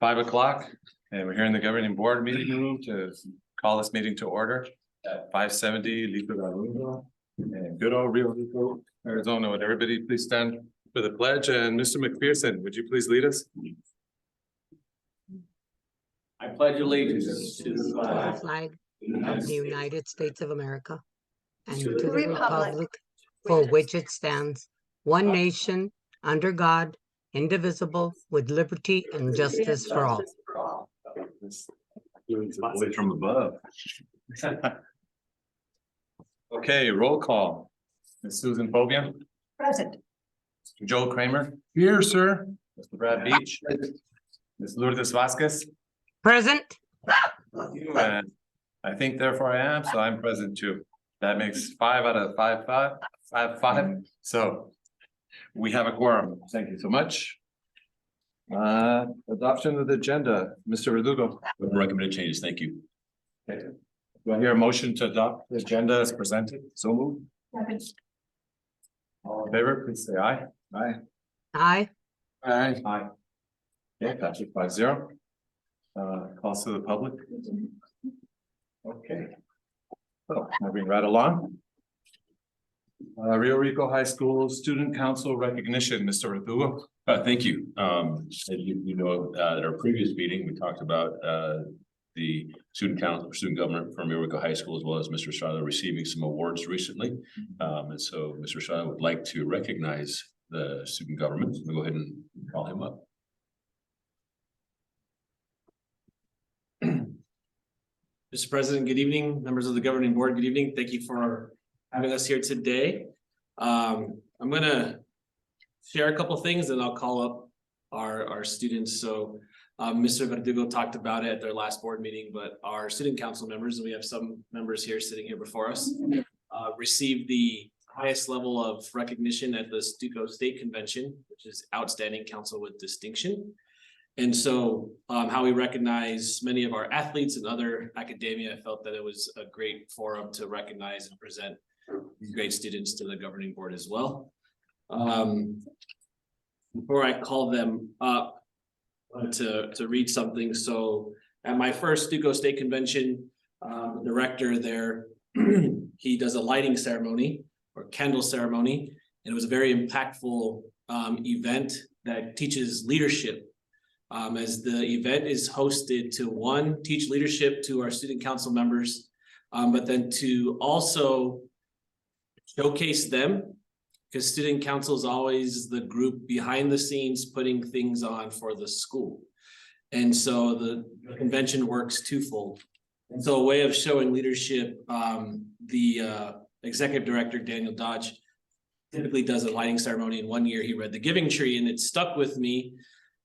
5 o'clock and we're here in the governing board meeting room to call this meeting to order at 570 Lico Galungo and good old Rio Rico, Arizona. Would everybody please stand for the pledge? And Mr. McPherson, would you please lead us? I pledge allegiance to the flag flag of the United States of America and to the republic for which it stands, one nation, under God, indivisible, with liberty and justice for all. From above. Okay, roll call. Ms. Susan Fobian. Present. Mr. Joel Kramer. Here, sir. Mr. Brad Beach. Ms. Lourdes Vasquez. Present. And I think therefore I am, so I'm present too. That makes 5 out of 5. So we have a quorum. Thank you so much. Adoption of the agenda, Mr. Verdugo. recommended changes. Thank you. Okay. Do I hear a motion to adopt the agenda as presented? So moved. All in favor, please say aye. Aye. Aye. Aye. Aye. Okay, passes 5-0. Calls to the public. Okay. So moving right along. Rio Rico High School Student Council recognition, Mr. Verdugo. Thank you. As you know, at our previous meeting, we talked about the student council, student government from Rio Rico High School, as well as Mr. Estrada receiving some awards recently. And so Mr. Estrada would like to recognize the student government. We'll go ahead and call him up. Mr. President, good evening. Members of the governing board, good evening. Thank you for having us here today. I'm gonna share a couple things and I'll call up our students. So Mr. Verdugo talked about it at their last board meeting, but our student council members, and we have some members here sitting here before us, received the highest level of recognition at the Stuco State Convention, which is Outstanding Council with Distinction. And so how we recognize many of our athletes and other academia, I felt that it was a great forum to recognize and present these great students to the governing board as well. Before I call them up, I wanted to read something. So at my first Stuco State Convention, the director there, he does a lighting ceremony or candle ceremony. And it was a very impactful event that teaches leadership. As the event is hosted to teach leadership to our student council members, but then to also showcase them, because student council is always the group behind the scenes putting things on for the school. And so the convention works twofold. And so a way of showing leadership, the executive director, Daniel Dodge, typically does a lighting ceremony. And one year he read The Giving Tree, and it stuck with me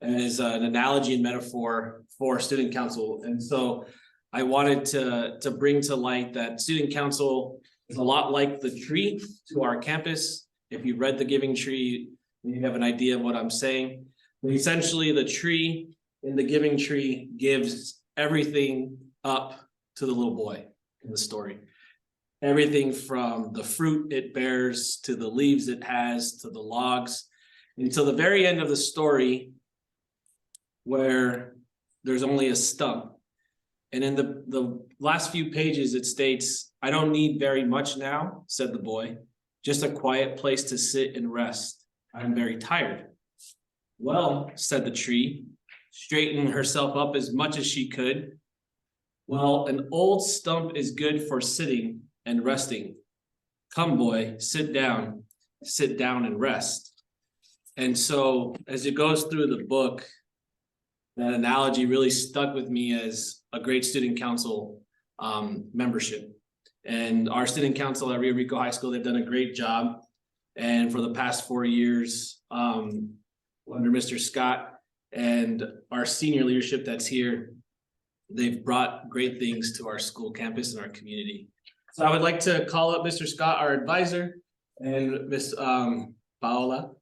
as an analogy and metaphor for student council. And so I wanted to bring to light that student council is a lot like the tree to our campus. If you read The Giving Tree, you have an idea of what I'm saying. But essentially, the tree in The Giving Tree gives everything up to the little boy in the story. Everything from the fruit it bears to the leaves it has to the logs until the very end of the story, where there's only a stump. And in the last few pages, it states, "I don't need very much now," said the boy, "just a quiet place to sit and rest. I'm very tired." "Well," said the tree, straightening herself up as much as she could, "well, an old stump is good for sitting and resting. Come, boy, sit down and rest." And so as it goes through the book, that analogy really stuck with me as a great student council membership. And our student council at Rio Rico High School, they've done a great job. And for the past 4 years, under Mr. Scott and our senior leadership that's here, they've brought great things to our school campus and our community. So I would like to call up Mr. Scott, our advisor, and Miss Paulette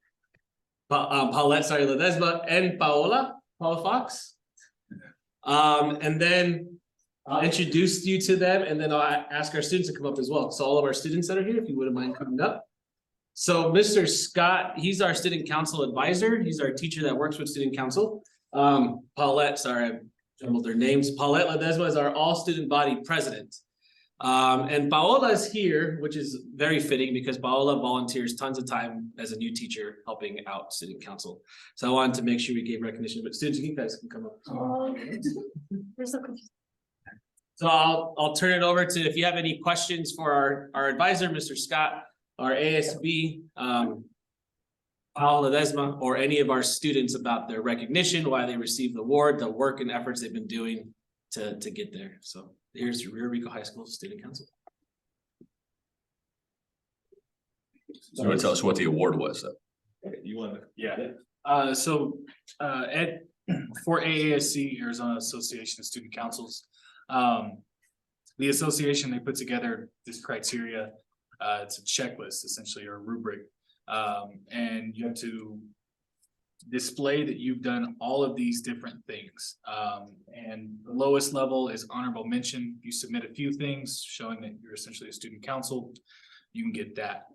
Ledesma, and Paula Fox. And then I'll introduce you to them, and then I'll ask our students to come up as well. So all of our students that are here, if you wouldn't mind coming up. So Mr. Scott, he's our student council advisor. He's our teacher that works with student council. Paulette, sorry, I jumbled their names. Paulette Ledesma is our all-student body president. And Paola is here, which is very fitting because Paola volunteers tons of time as a new teacher helping out student council. So I wanted to make sure we gave recognition, but students, you guys can come up. So I'll turn it over to, if you have any questions for our advisor, Mr. Scott, our ASB, Paola Ledesma, or any of our students about their recognition, why they received the award, the work and efforts they've been doing to get there. So here's your Rio Rico High School Student Council. So you want to tell us what the award was, though? You want to? Yeah, Ed, for AASC, Arizona Association of Student Councils. The association, they put together this criteria, it's a checklist essentially, or a rubric. And you have to display that you've done all of these different things. And the lowest level is honorable mention. You submit a few things showing that you're essentially a student council, you can get that.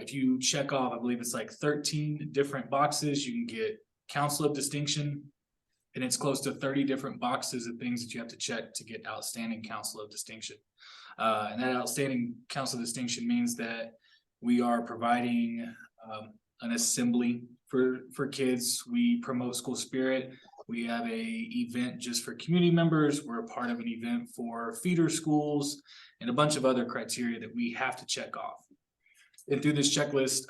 If you check off, I believe it's like 13 different boxes, you can get council of distinction. And it's close to 30 different boxes of things that you have to check to get outstanding council of distinction. And that outstanding council of distinction means that we are providing an assembly for kids. We promote school spirit. We have a event just for community members. We're a part of an event for feeder schools and a bunch of other criteria that we have to check off. And through this checklist,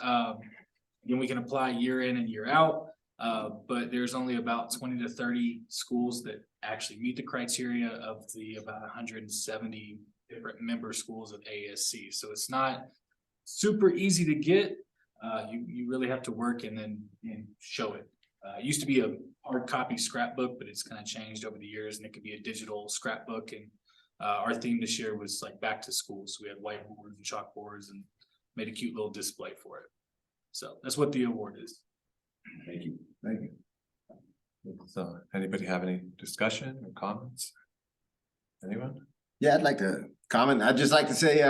again, we can apply year in and year out, but there's only about 20 to 30 schools that actually meet the criteria of the about 170 different member schools of ASC. So it's not super easy to get. You really have to work and show it. It used to be a hard copy scrapbook, but it's kind of changed over the years, and it could be a digital scrapbook. And our theme this year was like back to school. So we had whiteboards and chalkboards and made a cute little display for it. So that's what the award is. Thank you. Thank you. So anybody have any discussion or comments? Anyone? Yeah, I'd like to comment. I'd just like to say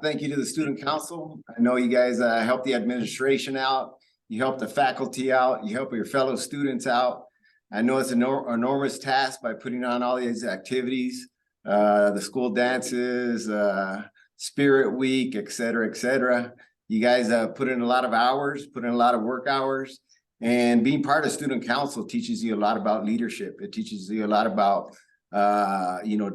thank you to the student council. I know you guys helped the administration out. You helped the faculty out. You help your fellow students out. I know it's an enormous task by putting on all these activities, the school dances, Spirit Week, et cetera, et cetera. You guys put in a lot of hours, put in a lot of work hours, and being part of student council teaches you a lot about leadership. It teaches you a lot about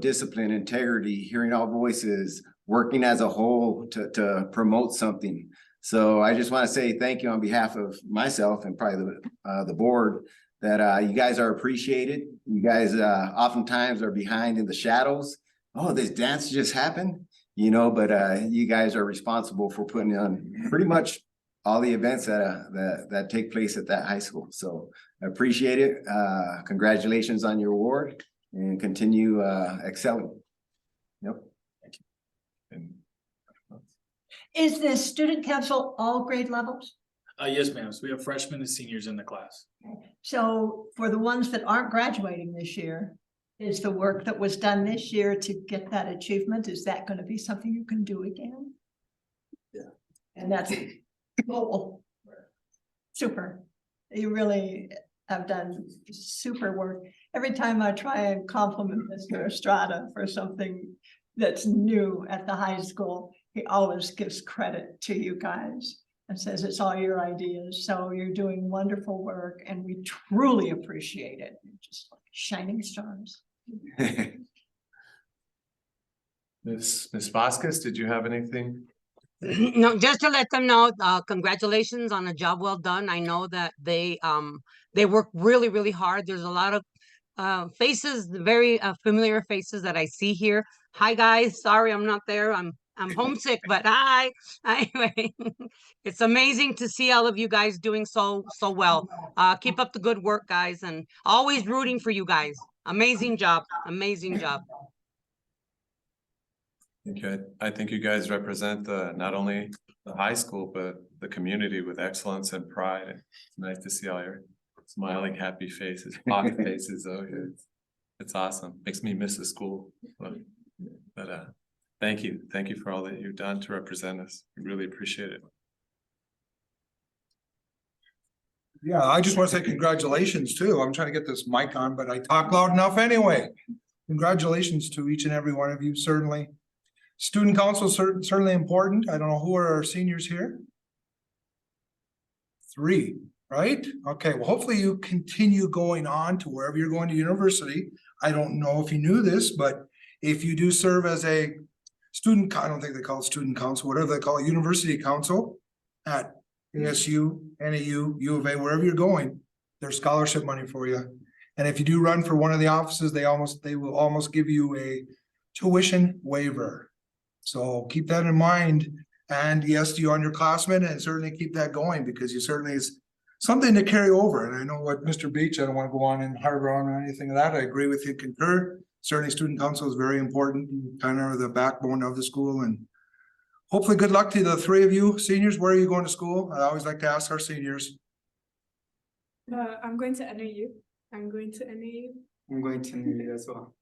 discipline, integrity, hearing all voices, working as a whole to promote something. So I just want to say thank you on behalf of myself and probably the board that you guys are appreciated. You guys oftentimes are behind in the shadows. Oh, this dance just happened, but you guys are responsible for putting on pretty much all the events that take place at that high school. So I appreciate it. Congratulations on your award. And continue excelling. Yep. Thank you. And Is the student council all grade levels? Yes, ma'am. So we have freshmen and seniors in the class. So for the ones that aren't graduating this year, is the work that was done this year to get that achievement, is that going to be something you can do again? Yeah. And that's cool. Super. You really have done super work. Every time I try and compliment Mr. Estrada for something that's new at the high school, he always gives credit to you guys and says it's all your ideas. So you're doing wonderful work and we truly appreciate it. You're just like shining stars. Ms. Vasquez, did you have anything? No, just to let them know, congratulations on a job well done. I know that they work really, really hard. There's a lot of faces, very familiar faces that I see here. Hi guys, sorry I'm not there. I'm homesick, but hi. Anyway, it's amazing to see all of you guys doing so well. Keep up the good work, guys, and always rooting for you guys. Amazing job, amazing job. Okay, I think you guys represent not only the high school, but the community with excellence and pride. It's nice to see all your smiling, happy faces, pocket faces. Oh, it's awesome. Makes me miss the school. But thank you for all that you've done to represent us. We really appreciate it. Yeah, I just want to say congratulations too. I'm trying to get this mic on, but I talk loud enough anyway. Congratulations to each and every one of you, certainly. Student council certainly important. I don't know who are our seniors here. 3, right? Okay, well, hopefully you continue going on to wherever you're going to university. I don't know if you knew this, but if you do serve as a student, I don't think they call it student council, whatever they call it, university council at ASU, NAU, U of A, wherever you're going, there's scholarship money for you. And if you do run for one of the offices, they will almost give you a tuition waiver. So keep that in mind. And yes, to you underclassmen, and certainly keep that going, because you certainly is something to carry over. And I know what Mr. Beach, I don't want to go on and harbor on or anything of that. I agree with you, concur. Certainly student council is very important, kind of the backbone of the school. And hopefully good luck to the 3 of you seniors. Where are you going to school? I always like to ask our seniors. I'm going to NAU. I'm going to NAU. I'm going to NAU as well.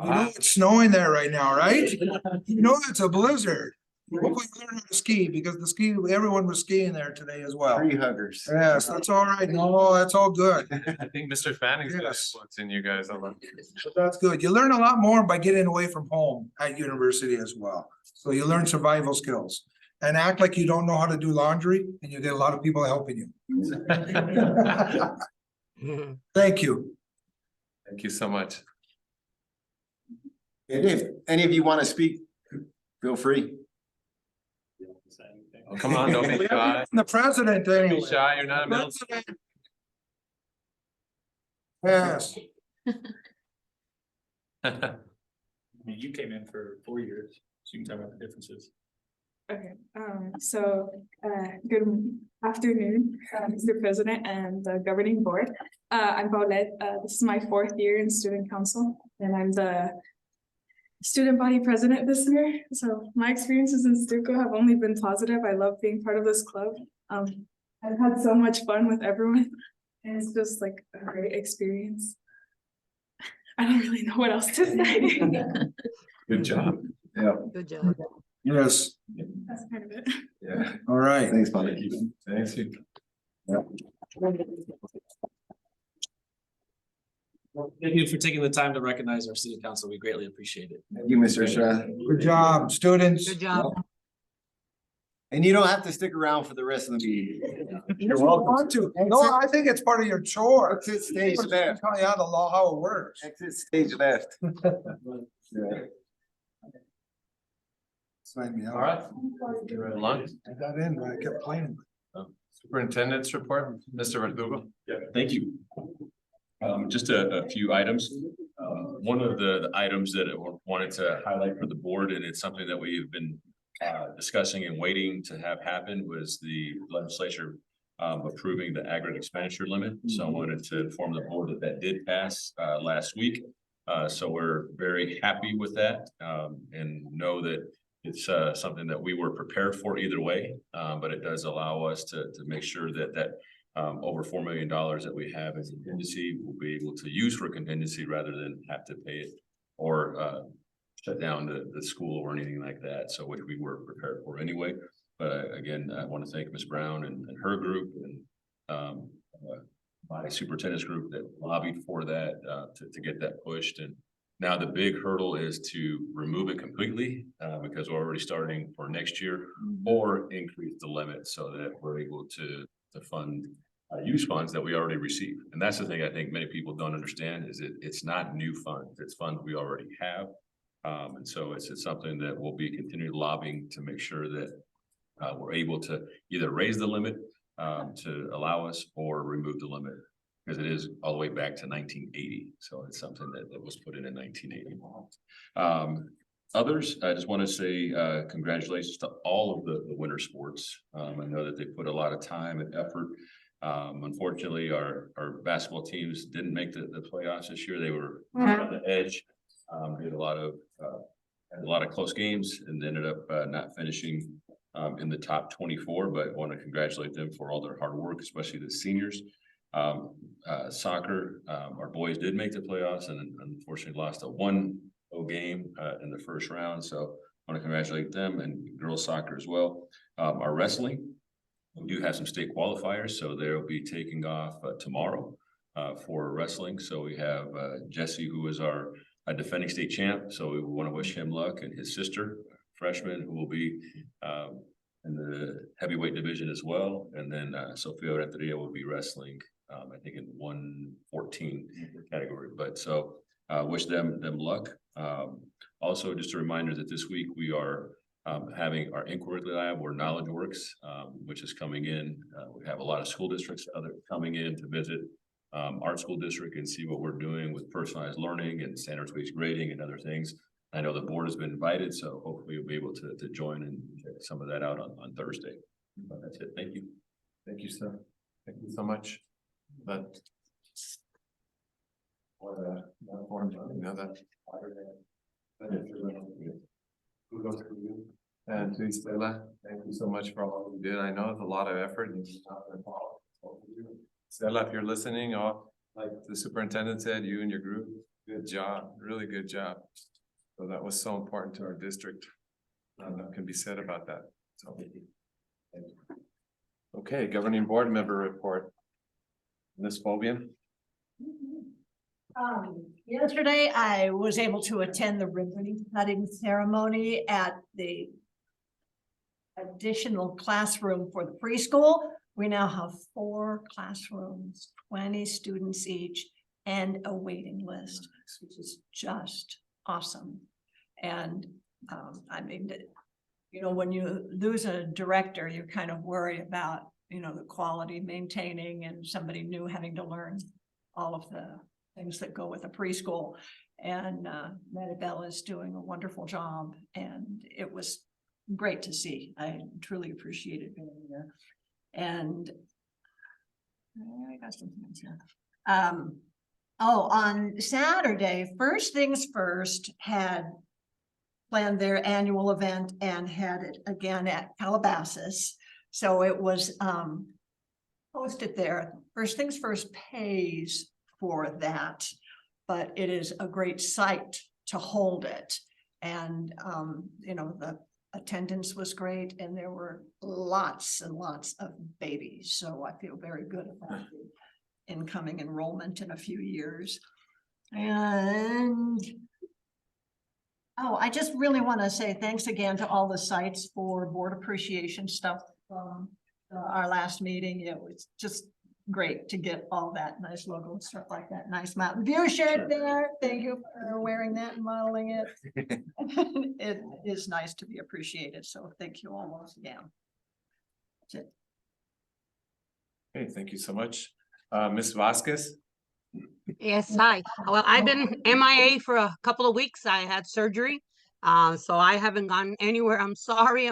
You know it's snowing there right now, right? You know it's a blizzard. Hopefully you learn how to ski, because everyone was skiing there today as well. Tree huggers. Yes, that's all right. No, that's all good. I think Mr. Fanning's been Yes. influencing you guys a lot. So that's good. You learn a lot more by getting away from home at university as well. So you learn survival skills and act like you don't know how to do laundry, and you get a lot of people helping you. Thank you. Thank you so much. And if any of you want to speak, feel free. Oh, come on, don't be shy. The president Don't anyway. be shy, you're not a middle. President. Yes. I mean, you came in for 4 years, so you can talk about the differences. Okay, good afternoon, Mr. President and the governing board. I'm Paulette. This is my 4th year in student council, and I'm the student body president this year. So my experiences in Stuco have only been positive. I love being part of this club. I've had so much fun with everyone, and it's just like a great experience. I don't really know what else to say. Good job. Yeah. Good job. Yes. That's kind of it. Yeah. All right. Thanks, Polly. Thanks. You. Thank you for taking the time to recognize our city council. We greatly appreciate it. Thank you, Mr. Estrada. Good job, students. Good job. And you don't have to stick around for the rest of the meeting. You're welcome. Want to. No, I think it's part of your chore. Exit stage left. Tell you how the law, how it works. Exit stage left. Yeah. Sign me out. All right. Get right along. I got in, but I kept playing. Superintendent's report, Mr. Verdugo. Yeah, thank you. Just a few items. One of the items that I wanted to highlight for the board, and it's something that we've been discussing and waiting to have happen, was the legislature approving the aggregate expenditure limit. So I wanted to inform the board that did pass last week. So we're very happy with that, and know that it's something that we were prepared for either way, but it does allow us to make sure that over $4 million that we have as contingency, we'll be able to use for contingency rather than have to pay it or shut down the school or anything like that. So which we were prepared for anyway. But again, I want to thank Ms. Brown and her group and my superintendent's group that lobbied for that to get that pushed. And now the big hurdle is to remove it completely because we're already starting for next year, or increase the limit so that we're able to fund use funds that we already receive. And that's the thing I think many people don't understand, is it's not new funds, it's funds we already have. And so it's something that we'll be continuing lobbying to make sure that we're able to either raise the limit to allow us or remove the limit, because it is all the way back to 1980. So it's something that was put in 1980. Others, I just want to say congratulations to all of the winter sports. I know that they put a lot of time and effort. Unfortunately, our basketball teams didn't make the playoffs this year. They were on the edge. We had a lot of close games and ended up not finishing in the top 24, but I want to congratulate them for all their hard work, especially the seniors. Soccer, our boys did make the playoffs and unfortunately lost a 1-0 game in the first round. So I want to congratulate them, and girls soccer as well. Our wrestling, We do have some state qualifiers, so they'll be taking off tomorrow for wrestling. So we have Jesse, who is our defending state champ. So we want to wish him luck, and his sister, freshman, who will be in the heavyweight division as well. And then Sofia Renteria will be wrestling, I think in 114 category. But so wish them luck. Also, just a reminder that this week we are having our inquiry lab or Knowledge Works, which is coming in. We have a lot of school districts coming in to visit our school district and see what we're doing with personalized learning and standards-based grading and other things. I know the board has been invited, so hopefully you'll be able to join and check some of that out on Thursday. But that's it. Thank you. Thank you, sir. Thank you so much. But and to Stella, thank you so much for all you did. I know it's a lot of effort. And Stella, if you're listening, like the superintendent said, you and your group, good job, really good job. So that was so important to our district. That can be said about that. So. Okay, governing board member report. Ms. Fobian. Yesterday, I was able to attend the ribbon cutting ceremony at the additional classroom for the preschool. We now have 4 classrooms, 20 students each, and a waiting list, which is just awesome. And I mean, you know, when you lose a director, you're kind of worried about, you know, the quality maintaining and somebody new having to learn all of the things that go with a preschool. And Maribel is doing a wonderful job, and it was great to see. I truly appreciated being there. And I got some things here. On Saturday, First Things First had planned their annual event and had it again at Calabasas. So it was hosted there. First Things First pays for that, but it is a great site to hold it. And you know, the attendance was great, and there were lots and lots of babies. So I feel very good about the incoming enrollment in a few years. And I just really want to say thanks again to all the sites for board appreciation stuff from our last meeting. It was just great to get all that nice logo and stuff like that. Nice Mountain View shirt there. Thank you for wearing that and modeling it. It is nice to be appreciated. So thank you all once again. That's it. Okay, thank you so much. Ms. Vasquez. Yes, hi. Well, I've been MIA for a couple of weeks. I had surgery. So I haven't gone anywhere. I'm sorry.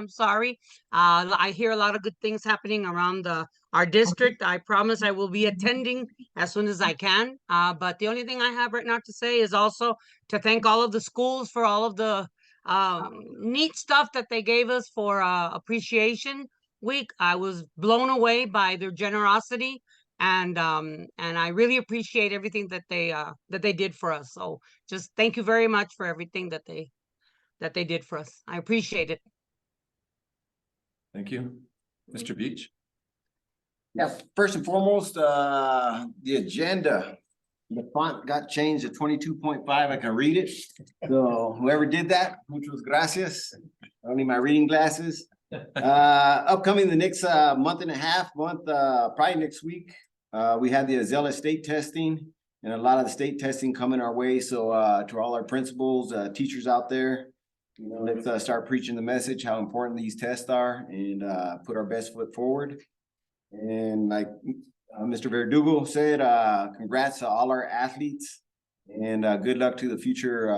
I hear a lot of good things happening around our district. I promise I will be attending as soon as I can. But the only thing I have right now to say is also to thank all of the schools for all of the neat stuff that they gave us for Appreciation Week. I was blown away by their generosity. And I really appreciate everything that they did for us. So just thank you very much for everything that they did for us. I appreciate it. Thank you. Mr. Beach. Yeah, first and foremost, the agenda, the font got changed to 22.5. I can read it. So whoever did that, muchas gracias. I don't need my reading glasses. Upcoming the next month and a half, probably next week, we have the Azela state testing, and a lot of the state testing coming our way. So to all our principals, teachers out there, you know, let's start preaching the message how important these tests are, and put our best foot forward. And like Mr. Verdugo said, congrats to all our athletes, and good luck to the future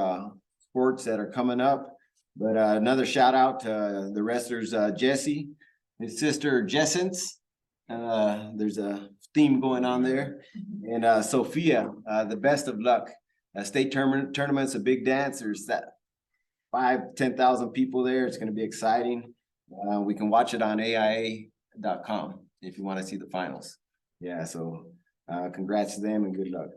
sports that are coming up. But another shout out to the wrestlers, Jesse, his sister Jessence. There's a theme going on there. And Sophia, the best of luck. State tournament's a big dance. There's that 5,000-10,000 people there. It's going to be exciting. We can watch it on AIA.com if you want to see the finals. Yeah, so congrats to them and good luck.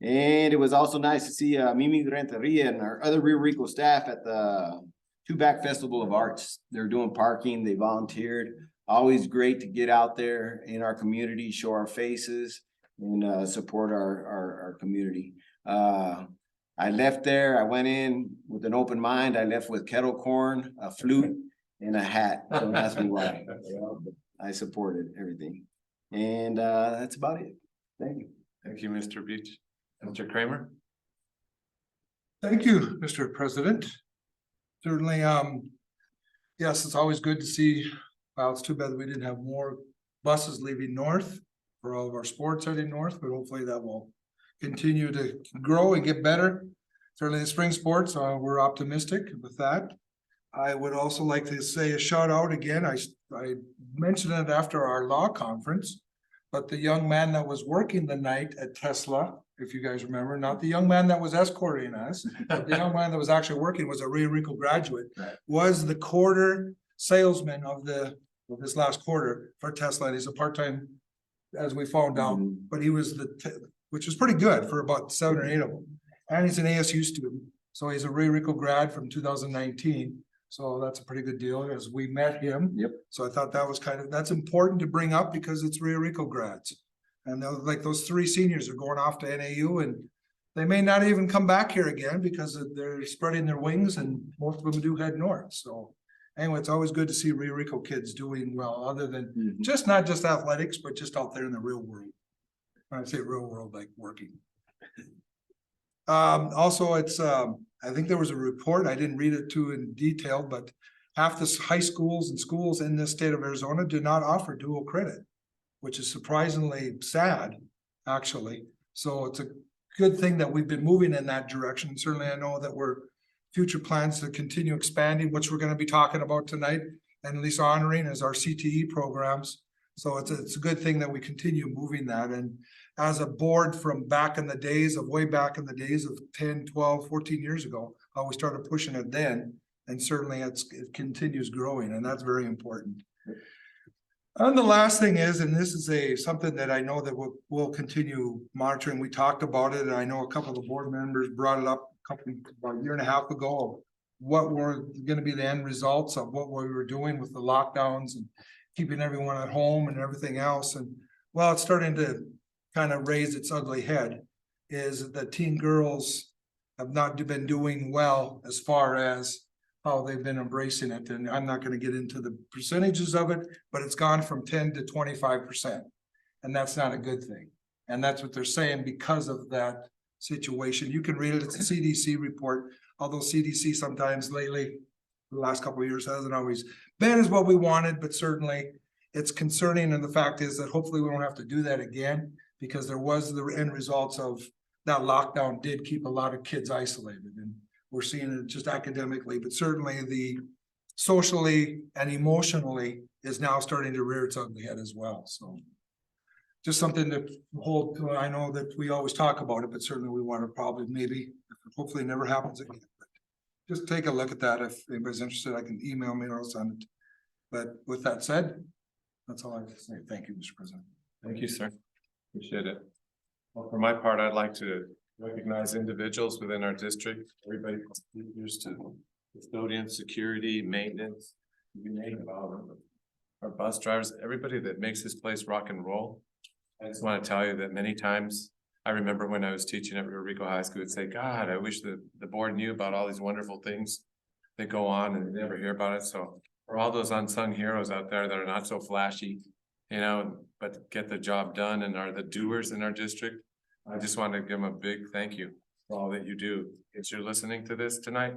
And it was also nice to see Mimi Renteria and our other Rio Rico staff at the Two Back Festival of Arts. They're doing parking, they volunteered. Always great to get out there in our community, show our faces and support our community. I left there, I went in with an open mind. I left with kettle corn, a flute and a hat. Don't ask me why. I supported everything. And that's about it. Thank you. Thank you, Mr. Beach. Mr. Kramer? Thank you, Mr. President. Certainly, yes, it's always good to see, well, it's too bad that we didn't have more buses leaving north for all of our sports heading north, but hopefully that will continue to grow and get better. Certainly the spring sports, we're optimistic with that. I would also like to say a shout out again. I mentioned it after our law conference, but the young man that was working the night at Tesla, if you guys remember, not the young man that was escorting us, but the young man that was actually working was a Rio Rico graduate, was the quarter salesman of this last quarter for Tesla. And he's a part-time, as we found out, but he was which was pretty good for about 7 or 8 of them. And he's an ASU student, so he's a Rio Rico grad from 2019. So that's a pretty good deal as we met him. Yep. So I thought that was that's important to bring up because it's Rio Rico grads. And like those 3 seniors are going off to NAU and they may not even come back here again because they're spreading their wings and most of them do head north. So anyway, it's always good to see Rio Rico kids doing well, other than not just athletics, but just out there in the real world. When I say real world, like working. Also, it's, I think there was a report, I didn't read it too in detail, but half the high schools and schools in this state of Arizona do not offer dual credit, which is surprisingly sad, actually. So it's a good thing that we've been moving in that direction. Certainly, I know that we're future plans to continue expanding, which we're going to be talking about tonight, and at least honoring as our CTE programs. So it's a good thing that we continue moving that. And as a board from back in the days of way back in the days of 10, 12, 14 years ago, how we started pushing it then. And certainly it continues growing, and that's very important. And the last thing is, and this is something that I know that we'll continue monitoring. We talked about it, and I know a couple of the board members brought it up about a year and a half ago of what were going to be the end results of what we were doing with the lockdowns and keeping everyone at home and everything else. And well, it's starting to kind of raise its ugly head, is that teen girls have not been doing well as far as how they've been embracing it. And I'm not going to get into the percentages of it, but it's gone from 10 to 25%. And that's not a good thing. And that's what they're saying because of that situation. You can read it. It's a CDC report, although CDC sometimes lately, the last couple of years, hasn't always been as what we wanted, but certainly it's concerning. And the fact is that hopefully we don't have to do that again, because there was the end results of that lockdown did keep a lot of kids isolated. And we're seeing it just academically, but certainly the socially and emotionally is now starting to rear its ugly head as well. So just something to hold to. I know that we always talk about it, but certainly we want to probably maybe, hopefully it never happens again. But just take a look at that. If anybody's interested, I can email me or I'll send it. But with that said, that's all I have to say. Thank you, Mr. President. Thank you, sir. Appreciate it. Well, for my part, I'd like to recognize individuals within our district, everybody from teachers to custodians, security, maintenance, you name it, all of them. Our bus drivers, everybody that makes this place rock and roll. I just want to tell you that many times, I remember when I was teaching at Rio Rico High School, I'd say, God, I wish the board knew about all these wonderful things that go on and they never hear about it. So for all those unsung heroes out there that are not so flashy, you know, but get the job done and are the doers in our district, I just want to give them a big thank you for all that you do. If you're listening to this tonight,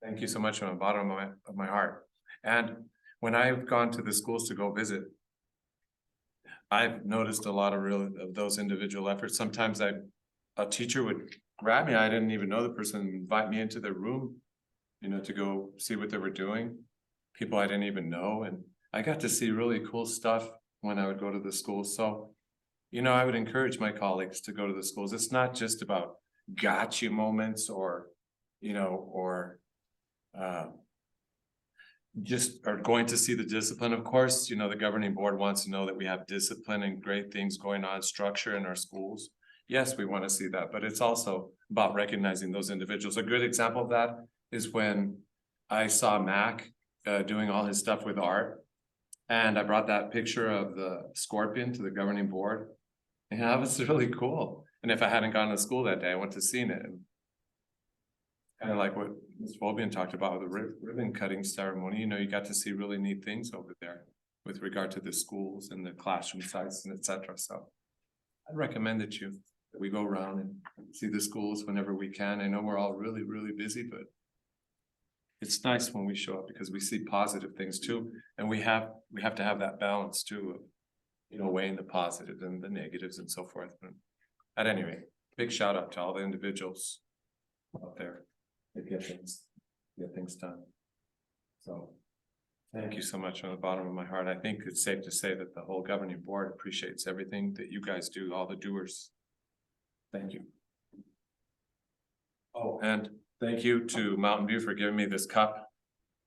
thank you so much from the bottom of my heart. And when I've gone to the schools to go visit, I've noticed a lot of those individual efforts. Sometimes a teacher would grab me. I didn't even know the person, invite me into their room, you know, to go see what they were doing. People I didn't even know. And I got to see really cool stuff when I would go to the schools. So, you know, I would encourage my colleagues to go to the schools. It's not just about gotcha moments or, you know, or just are going to see the discipline. Of course, you know, the governing board wants to know that we have discipline and great things going on, structure in our schools. Yes, we want to see that, but it's also about recognizing those individuals. A good example of that is when I saw Mac doing all his stuff with art. And I brought that picture of the scorpion to the governing board. And that was really cool. And if I hadn't gone to school that day, I went to see it. Kind of like what Ms. Fobian talked about with the ribbon cutting ceremony, you know, you got to see really neat things over there with regard to the schools and the classroom sites and et cetera. So I'd recommend that we go around and see the schools whenever we can. I know we're all really, really busy, but it's nice when we show up because we see positive things too. And we have to have that balance too of, you know, weighing the positives and the negatives and so forth. But at any rate, big shout out to all the individuals out there that get things done. So thank you so much from the bottom of my heart. I think it's safe to say that the whole governing board appreciates everything that you guys do, all the doers. Thank you. Oh, and thank you to Mountain View for giving me this cup.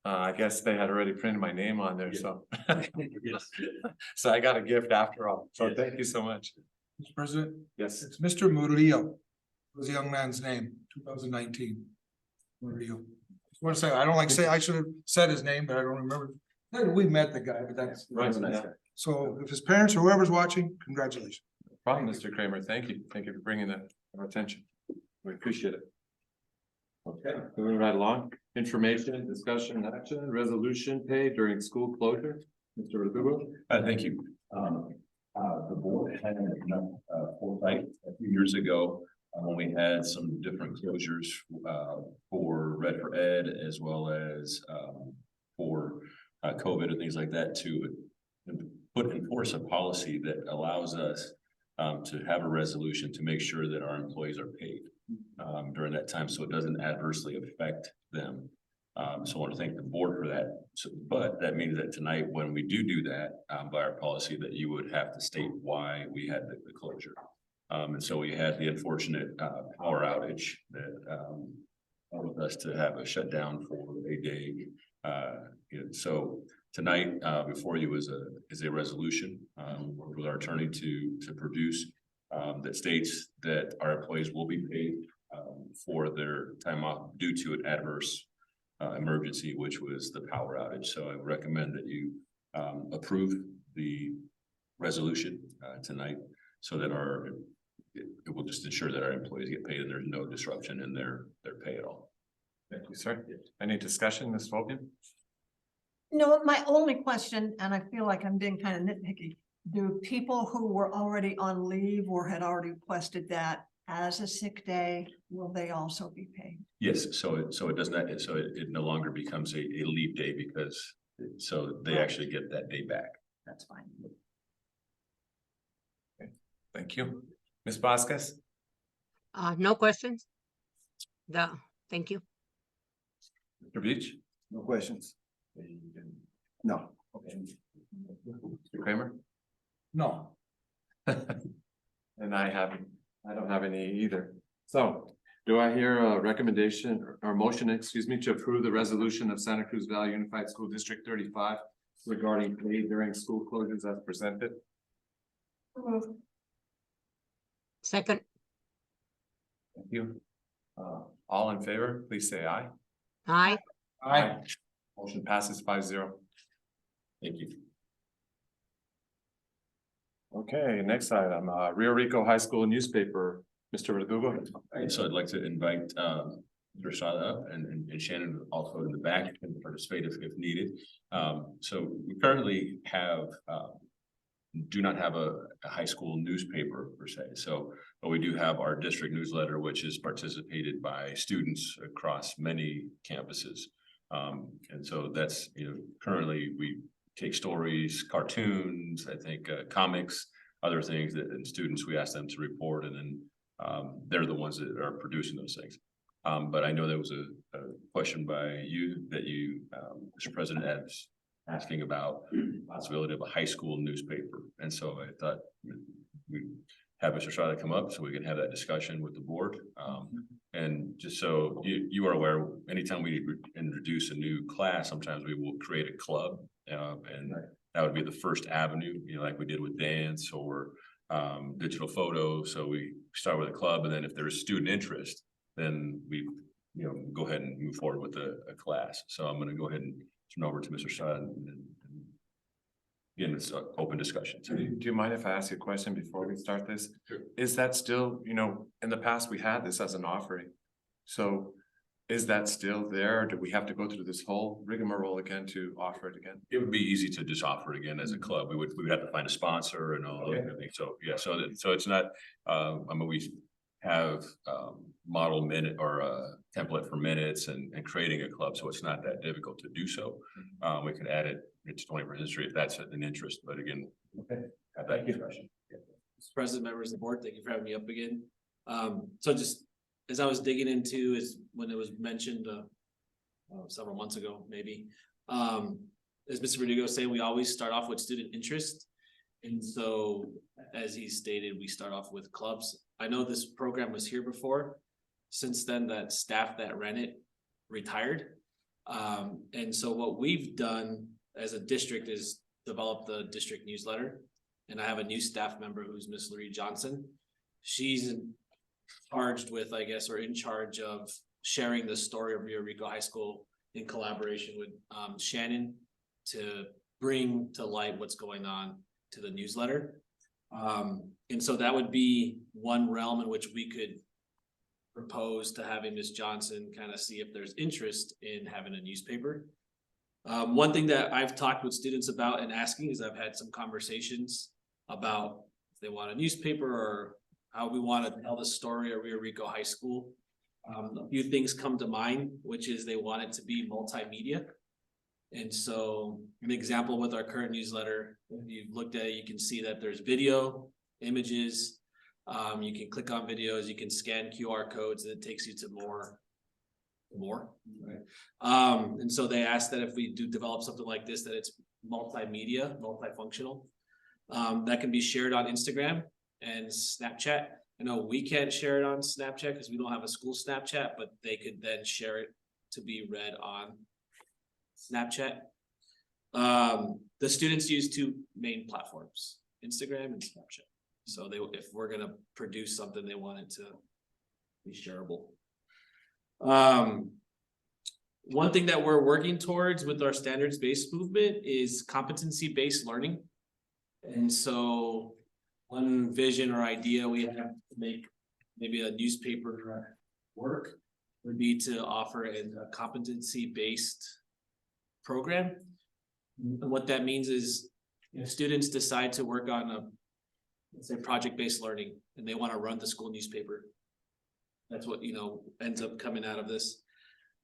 I guess they had already printed my name on there, so. So I got a gift after all. So thank you so much. Mr. President, Yes. it's Mr. Murillo. Was the young man's name, 2019. Murillo. Just want to say, I don't like say, I should have said his name, but I don't remember. We met the guy, but that's. Right. So if his parents or whoever's watching, congratulations. Problem, Mr. Kramer. Thank you. Thank you for bringing that to our attention. We appreciate it. Okay, moving right along. Information, discussion, action, resolution paid during school closure. Mr. Verdugo. Thank you. The board had enough foresight a few years ago when we had some different closures for Red for Ed as well as for COVID and things like that to put in force a policy that allows us to have a resolution to make sure that our employees are paid during that time, so it doesn't adversely affect them. So I want to thank the board for that. So, but that means that tonight, when we do that by our policy, that you would have to state why we had the closure. And so we had the unfortunate power outage that with us to have a shutdown for a day. So tonight, before you is a resolution with our attorney to produce that states that our employees will be paid for their time off due to an adverse emergency, which was the power outage. So I recommend that you approve the resolution tonight so that it will just ensure that our employees get paid and there's no disruption in their pay at all. Thank you, sir. Any discussion, Ms. Fobian? No, my only question, and I feel like I'm being kind of nitpicky, do people who were already on leave or had already requested that as a sick day, will they also be paid? Yes, so it does not, so it no longer becomes a leave day because, so they actually get that day back. That's fine. Thank you. Ms. Vasquez? No questions? Thank you. Mr. Beach? No questions? No. Okay. Mr. Kramer? No. And I don't have any either. So do I hear a recommendation or motion, excuse me, to approve the resolution of Santa Cruz Valley Unified School District 35 regarding pay during school closures as presented? Second. Thank you. All in favor, please say aye. Aye. Motion passes 5-0. Thank you. Okay, next item, Rio Rico High School newspaper, Mr. Verdugo. All right, so I'd like to invite Mr. Estrada up and Shannon also in the back and participate if needed. So we currently do not have a high school newspaper per se. So, but we do have our district newsletter, which is participated by students across many campuses. And so that's, currently we take stories, cartoons, I think comics, other things that and students, we ask them to report, and then they're the ones that are producing those things. But I know there was a question by you that you, Mr. President, was asking about the possibility of a high school newspaper. And so I thought we'd have Mr. Estrada come up so we can have that discussion with the board. And just so you are aware, anytime we introduce a new class, sometimes we will create a club. And that would be the first avenue, like we did with dance or digital photo. So we start with a club, and then if there's student interest, then we go ahead and move forward with a class. So I'm going to go ahead and turn over to Mr. Estrada and again, it's an open discussion. Do you mind if I ask you a question before we start this? Sure. Is that still, in the past, we had this as an offering. So is that still there? Or do we have to go through this whole rigmarole again to offer it again? It would be easy to just offer it again as a club. We would have to find a sponsor and all those kind of things. So, yeah, so it's not, we have model minute or a template for minutes and creating a club, so it's not that difficult to do so. We can add it to 21st History if that's an interest, but again, have that discussion. Mr. President, members of the board, thank you for having me up again. So just as I was digging into is when it was mentioned several months ago, maybe. As Mr. Verdugo was saying, we always start off with student interest. And so as he stated, we start off with clubs. I know this program was here before. Since then, that staff that ran it retired. And so what we've done as a district is develop the district newsletter. And I have a new staff member who's Miss Loree Johnson. She's charged with, I guess, or in charge of sharing the story of Rio Rico High School in collaboration with Shannon to bring to light what's going on to the newsletter. And so that would be one realm in which we could propose to having Ms. Johnson kind of see if there's interest in having a newspaper. One thing that I've talked with students about and asking is I've had some conversations about if they want a newspaper or how we want to tell the story of Rio Rico High School. A few things come to mind, which is they want it to be multimedia. And so an example with our current newsletter, if you've looked at it, you can see that there's video, images. You can click on videos, you can scan QR codes, and it takes you to more. Right. And so they asked that if we do develop something like this, that it's multimedia, multifunctional. That can be shared on Instagram and Snapchat. I know we can't share it on Snapchat because we don't have a school Snapchat, but they could then share it to be read on Snapchat. The students use two main platforms, Instagram and Snapchat. So if we're gonna produce something, they want it to be shareable. One thing that we're working towards with our standards-based movement is competency-based learning. And so one vision or idea we have to make maybe a newspaper work would be to offer a competency-based program. And what that means is if students decide to work on let's say project-based learning and they want to run the school newspaper, that's what, ends up coming out of this,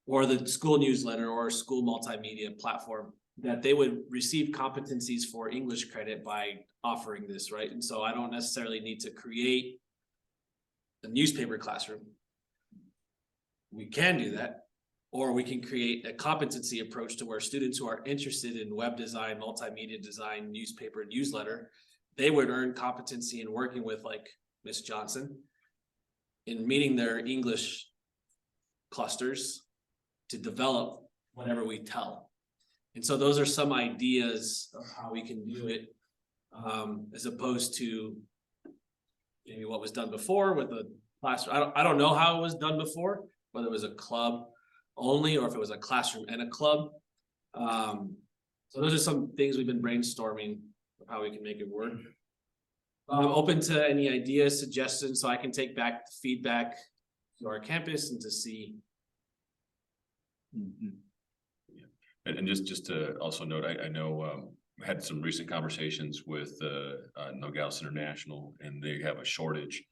or the school newsletter or school multimedia platform, that they would receive competencies for English credit by offering this, right? And so I don't necessarily need to create a newspaper classroom. We can do that, or we can create a competency approach to where students who are interested in web design, multimedia design, newspaper, newsletter, they would earn competency in working with like Ms. Johnson in meeting their English clusters to develop whatever we tell. And so those are some ideas of how we can do it, as opposed to maybe what was done before with a classroom. I don't know how it was done before, whether it was a club only or if it was a classroom and a club. So those are some things we've been brainstorming of how we can make it work. I'm open to any ideas, suggestions, so I can take back feedback to our campus and to see. And just to also note, I know I had some recent conversations with Nogales International, and they have a shortage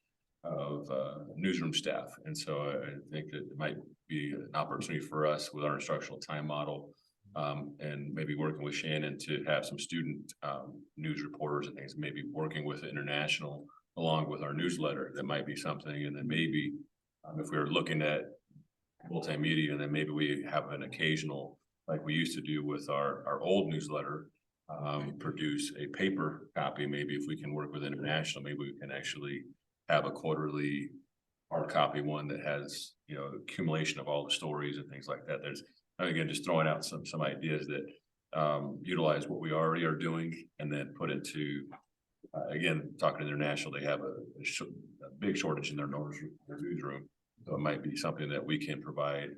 of newsroom staff. And so I think that it might be an opportunity for us with our instructional time model, and maybe working with Shannon to have some student news reporters and things, maybe working with International along with our newsletter. That might be something. And then maybe if we were looking at multimedia, then maybe we have an occasional, like we used to do with our old newsletter, produce a paper copy. Maybe if we can work with International, maybe we can actually have a quarterly hard copy one that has, accumulation of all the stories and things like that. There's, again, just throwing out some ideas that utilize what we already are doing and then put into, again, talking to International, they have a big shortage in their newsroom. So it might be something that we can provide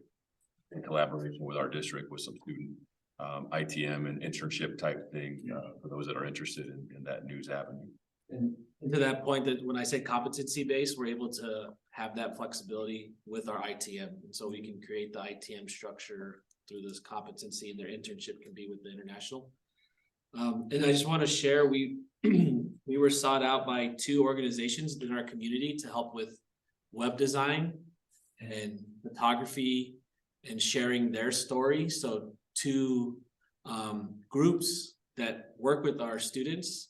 in collaboration with our district with some student ITM and internship type thing, for those that are interested in that news avenue. And to that point, that when I say competency based, we're able to have that flexibility with our ITM. And so we can create the ITM structure through this competency, and their internship can be with the international. And I just want to share, we were sought out by 2 organizations in our community to help with web design and photography and sharing their story. So 2 groups that work with our students,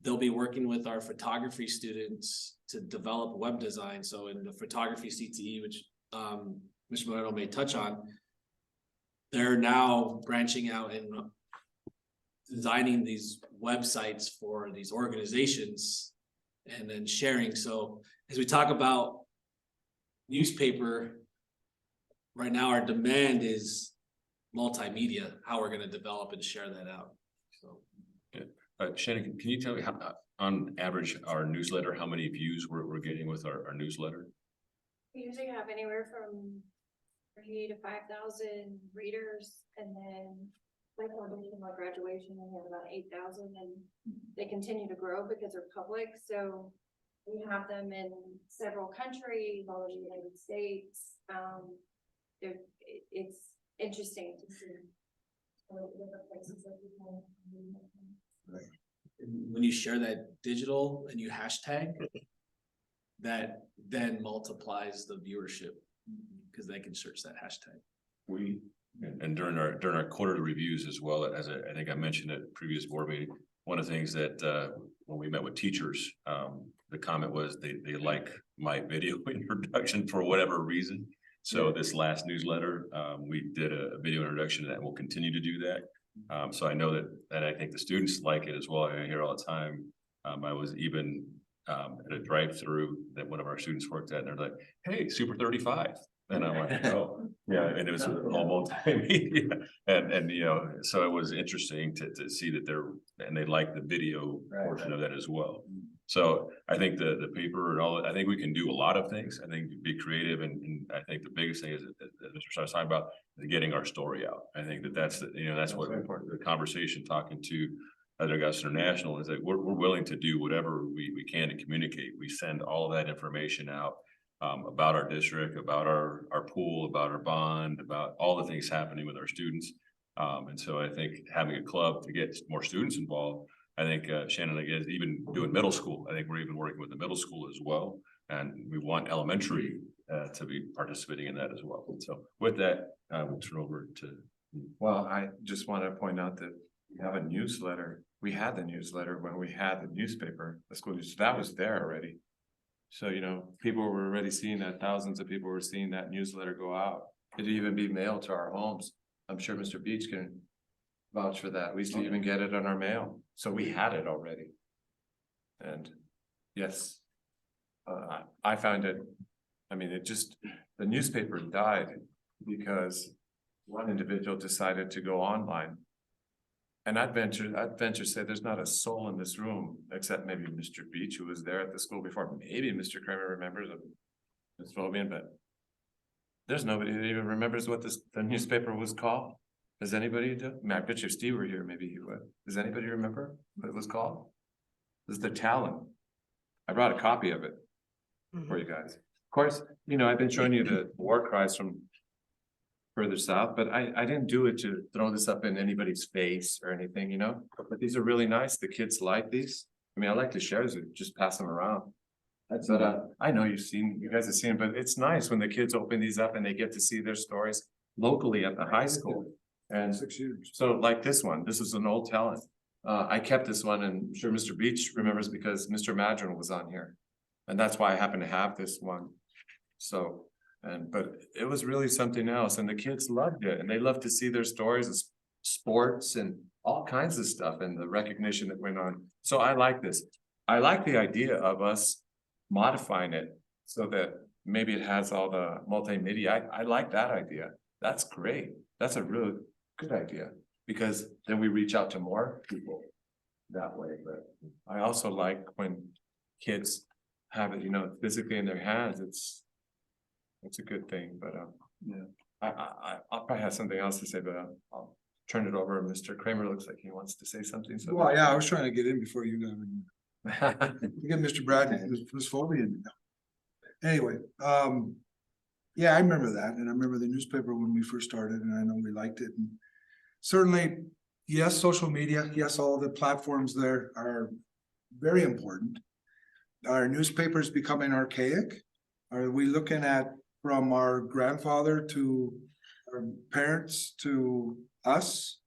they'll be working with our photography students to develop web design. So in the photography CTE, which Mr. Moreno may touch on, they're now branching out and designing these websites for these organizations and then sharing. So as we talk about newspaper, right now our demand is multimedia, how we're going to develop and share that out. So Shannon, can you tell me how, on average, our newsletter, how many views we're getting with our newsletter? We usually have anywhere from 3,000 to 5,000 readers, and then like our graduation, we have about 8,000, and they continue to grow because they're public. So we have them in several countries, all over the United States. It's interesting to see different places that people. when you share that digital and you hashtag, that then multiplies the viewership because they can search that hashtag. And during our quarterly reviews as well, as I think I mentioned at previous board meeting, one of the things that when we met with teachers, the comment was they like my video introduction for whatever reason. So this last newsletter, we did a video introduction, and we'll continue to do that. So I know that I think the students like it as well. I hear all the time. I was even at a drive-through that one of our students worked at, and they're like, "Hey, Super 35." And I'm like, "Oh, yeah." And it was all multimedia, and you know, so it was interesting to see that they like the video portion of that as well. So I think the paper and all, I think we can do a lot of things. I think be creative, and I think the biggest thing is, as Mr. Starr was talking about, is getting our story out. I think that's what the conversation talking to other Augusta International is, that we're willing to do whatever we can to communicate. We send all of that information out about our district, about our pool, about our bond, about all the things happening with our students. And so I think having a club to get more students involved, I think Shannon, again, even doing middle school, I think we're even working with the middle school as well. And we want elementary to be participating in that as well. And so with that, we'll turn over to. Well, I just want to point out that we have a newsletter. We had the newsletter when we had the newspaper, the school news, that was there already. So, you know, people were already seeing that, thousands of people were seeing that newsletter go out. It'd even be mailed to our homes. I'm sure Mr. Beach can vouch for that. We used to even get it on our mail. So we had it already. And yes, I found it, I mean, the newspaper died because one individual decided to go online. And I'd venture to say there's not a soul in this room except maybe Mr. Beach, who was there at the school before. Maybe Mr. Kramer remembers of Ms. Fobian, but there's nobody that even remembers what the newspaper was called. Does anybody do? I mean, I bet you if Steve were here, maybe he would. Does anybody remember what it was called? It was the Talon. I brought a copy of it for you guys. Of course, you know, I've been showing you the war cries from further south, but I didn't do it to throw this up in anybody's face or anything, you know, but these are really nice. The kids like these. I mean, I like to share these, just pass them around. But I know you guys have seen it, but it's nice when the kids open these up and they get to see their stories locally at the high school. And so like this one, this is an old talent. I kept this one, and I'm sure Mr. Beach remembers because Mr. Madron was on here. And that's why I happen to have this one. So, but it was really something else, and the kids loved it, and they loved to see their stories of sports and all kinds of stuff and the recognition that went on. So I like this. I like the idea of us modifying it so that maybe it has all the multimedia. I like that idea. That's great. That's a really good idea, because then we reach out to more people that way. But I also like when kids have it, you know, physically in their hands. It's a good thing. But yeah, I'll probably have something else to say, but turn it over. Mr. Kramer looks like he wants to say something, so. Well, yeah, I was trying to get in before you got in. You get Mr. Brad, who's fully in. Anyway, yeah, I remember that, and I remember the newspaper when we first started, and I know we liked it, and certainly, yes, social media, yes, all the platforms there are very important. Are newspapers becoming archaic? Are we looking at from our grandfather to our parents to us?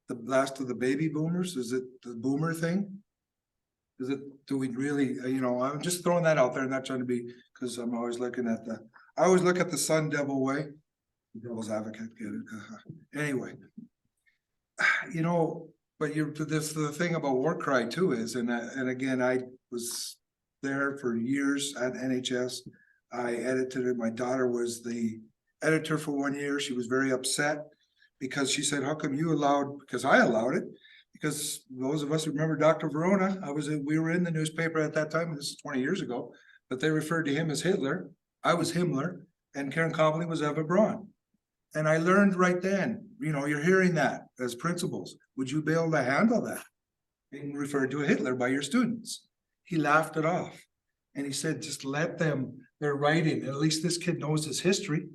The last of the baby boomers, is it the boomer thing? Is it, do we really, I'm just throwing that out there, not trying to be, because I'm always looking at I always look at the sun devil way. Devil's advocate, get it? Anyway. But the thing about War Cry too is, and again, I was there for years at NHS. I edited it. My daughter was the editor for 1 year. She was very upset because she said, how come you allowed, because I allowed it. Because those of us who remember Dr. Verona, we were in the newspaper at that time, and this is 20 years ago, but they referred to him as Hitler. I was Himmler, and Karen Cobley was Eva Braun. And I learned right then, you're hearing that as principals. Would you be able to handle that? Being referred to a Hitler by your students. He laughed it off. And he said, just let them, they're writing. At least this kid knows his history.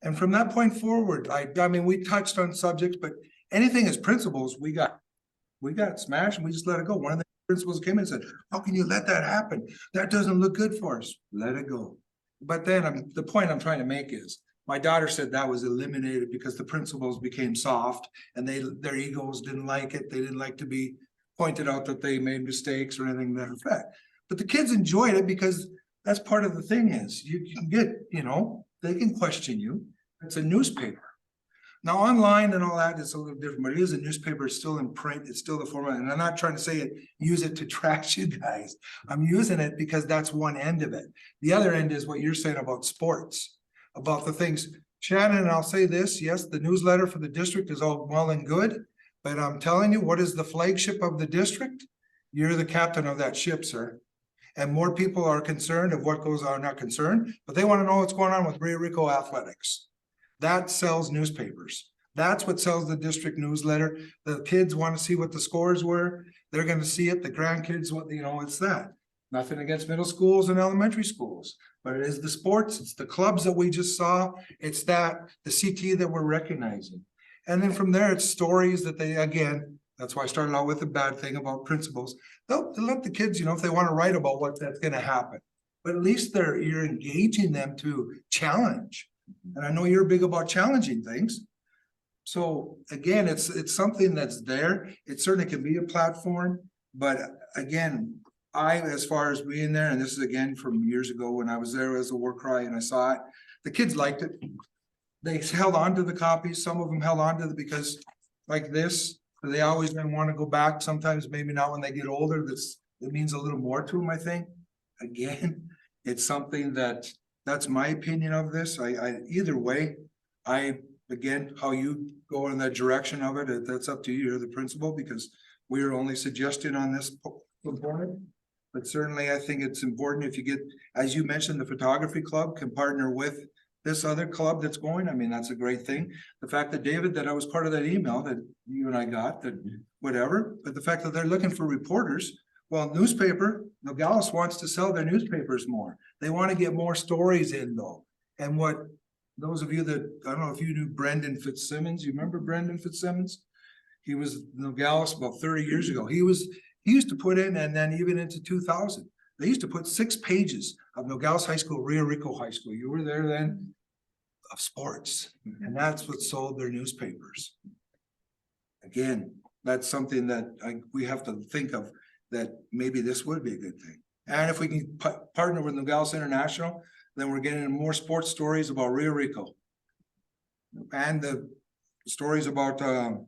And from that point forward, I mean, we touched on subjects, but anything as principals, we got smashed and we just let it go. One of the principals came in and said, how can you let that happen? That doesn't look good for us. Let it go. But then the point I'm trying to make is, my daughter said that was eliminated because the principals became soft and their egos didn't like it. They didn't like to be pointed out that they made mistakes or anything to that effect. But the kids enjoyed it because that's part of the thing is you can get, they can question you. It's a newspaper. Now online and all that is a little different, but it is a newspaper. It's still in print. It's still the format. And I'm not trying to say it, use it to trash you guys. I'm using it because that's one end of it. The other end is what you're saying about sports. About the things, Shannon, and I'll say this, yes, the newsletter for the district is all well and good, but I'm telling you, what is the flagship of the district? You're the captain of that ship, sir. And more people are concerned of what goes on, not concerned, but they want to know what's going on with Rio Rico athletics. That sells newspapers. That's what sells the district newsletter. The kids want to see what the scores were. They're going to see it. The grandkids, it's that. Nothing against middle schools and elementary schools, but it is the sports, it's the clubs that we just saw, it's the CT that we're recognizing. And then from there, it's stories that that's why I started out with the bad thing about principals. They'll let the kids, if they want to write about what that's going to happen, but at least you're engaging them to challenge. And I know you're big about challenging things. So again, it's something that's there. It certainly can be a platform, but again, as far as being there, and this is again from years ago when I was there as a War Cry and I saw it, the kids liked it. They held on to the copies. Some of them held on to because like this, they always going to want to go back. Sometimes maybe not when they get older. It means a little more to them, I think. Again, it's something that's my opinion of this. Either way, again, how you go in that direction of it, that's up to you. You're the principal because we are only suggesting on this component. But certainly I think it's important if you get, as you mentioned, the photography club can partner with this other club that's going. I mean, that's a great thing. The fact that David, that I was part of that email that you and I got, that whatever, but the fact that they're looking for reporters, well, Nogales wants to sell their newspapers more. They want to get more stories in though. And what those of you that, I don't know if you knew Brendan Fitzsimmons, you remember Brendan Fitzsimmons? He was Nogales about 30 years ago. He used to put in, and then even into 2000, they used to put 6 pages of Nogales High School, Rio Rico High School. You were there then, of sports. And that's what sold their newspapers. Again, that's something that we have to think of, that maybe this would be a good thing. And if we can partner with Nogales International, then we're getting more sports stories about Rio Rico. And the stories about our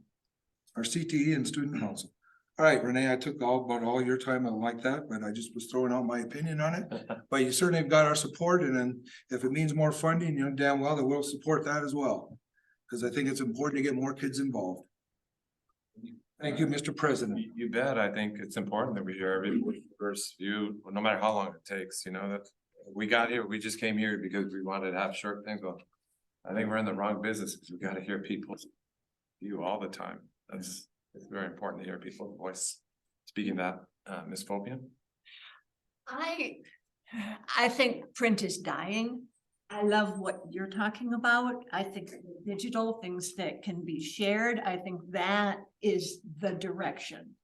CTE and student council. All right, Renee, I took about all your time. I like that, but I just was throwing out my opinion on it. But you certainly have got our support, and then if it means more funding, you know damn well that we'll support that as well. Because I think it's important to get more kids involved. Thank you, Mr. President. You bet. I think it's important that we hear everybody's view, no matter how long it takes, that we got here, we just came here because we wanted to have short things. Well, I think we're in the wrong business because we got to hear people's you all the time. It's very important to hear people's voice speaking that. Ms. Fopian? I think print is dying. I love what you're talking about. I think digital things that can be shared, I think that is the direction.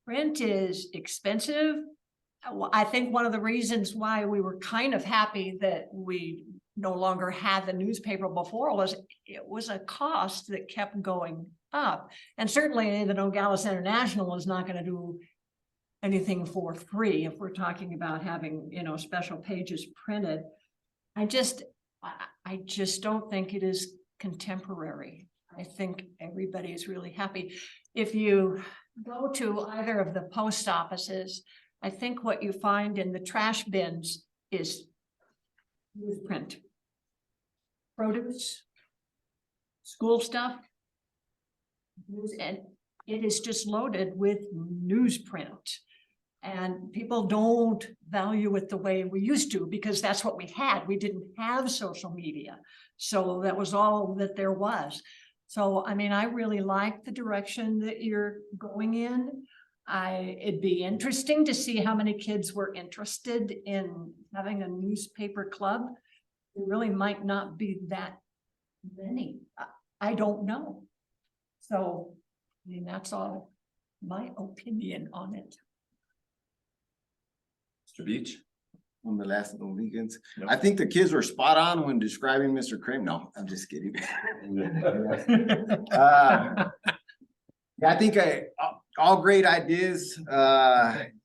Print is expensive. I think one of the reasons why we were kind of happy that we no longer had the newspaper before was it was a cost that kept going up. And certainly the Nogales International is not going to do anything for free if we're talking about having, you know, special pages printed. I just don't think it is contemporary. I think everybody is really happy. If you go to either of the post offices, I think what you find in the trash bins is newsprint, produce, school stuff, and it is just loaded with newsprint. And people don't value it the way we used to because that's what we had. We didn't have social media. So that was all that there was. So, I mean, I really like the direction that you're going in. It'd be interesting to see how many kids were interested in having a newspaper club. It really might not be that many. I don't know. So, I mean, that's all my opinion on it. Mr. Beach, on the last of the weekends. Nope. I think the kids were spot on when describing Mr. Kramer. No, I'm just kidding. Yeah, I think all great ideas,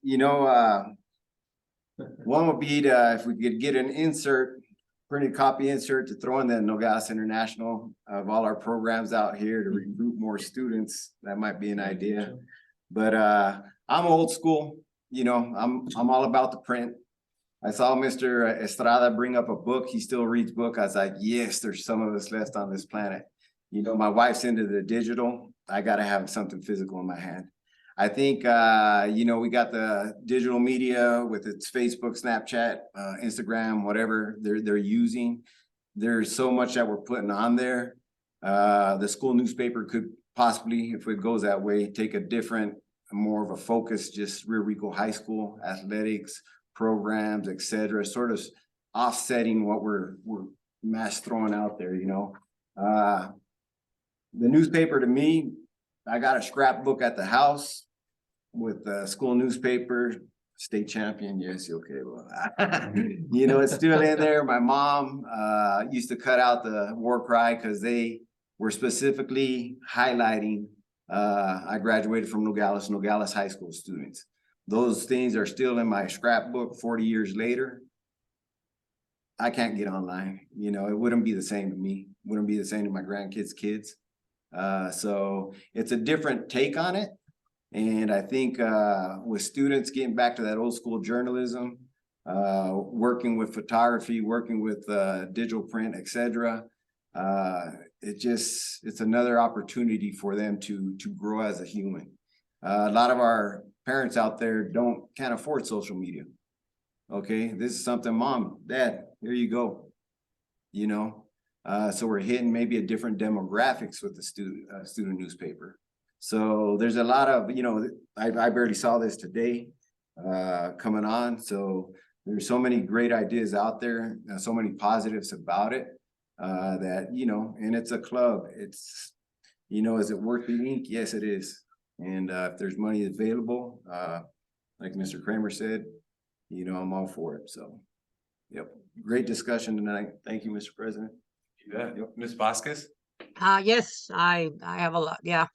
you know, one would be to, if we could get an insert, printed copy insert to throw in the Nogales International of all our programs out here to recruit more students. That might be an idea. But I'm old school, you know, I'm all about the print. I saw Mr. Estrada bring up a book. He still reads book. I was like, yes, there's some of us left on this planet. You know, my wife's into the digital. I got to have something physical in my hand. I think, you know, we got the digital media with its Facebook, Snapchat, Instagram, whatever they're using. There's so much that we're putting on there. The school newspaper could possibly, if it goes that way, take a different, more of a focus, just Rio Rico High School, athletics, programs, etc., sort of offsetting what we're mass throwing out there, you know. The newspaper to me, I got a scrapbook at the house with the school newspaper, state champion. Yes, okay. Well, you know, it's still in there. My mom used to cut out the war cry because they were specifically highlighting. I graduated from Nogales High School students. Those things are still in my scrapbook 40 years later. I can't get online. You know, it wouldn't be the same to me. Wouldn't be the same to my grandkids' kids. So it's a different take on it. And I think with students getting back to that old school journalism, working with photography, working with digital print, etc., it's another opportunity for them to grow as a human. A lot of our parents out there can't afford social media. Okay, this is something, mom, dad, here you go. You know, so we're hitting maybe a different demographics with the student newspaper. So there's a lot of, you know, I barely saw this today coming on. So there's so many great ideas out there, so many positives about it that, you know, and it's a club. It's, you know, is it worth the ink? Yes, it is. And if there's money available, like Mr. Kramer said, you know, I'm all for it. So, yep, great discussion tonight. Thank you, Mr. President. Yeah, Ms. Vasquez? Yes, I have a lot. Yeah.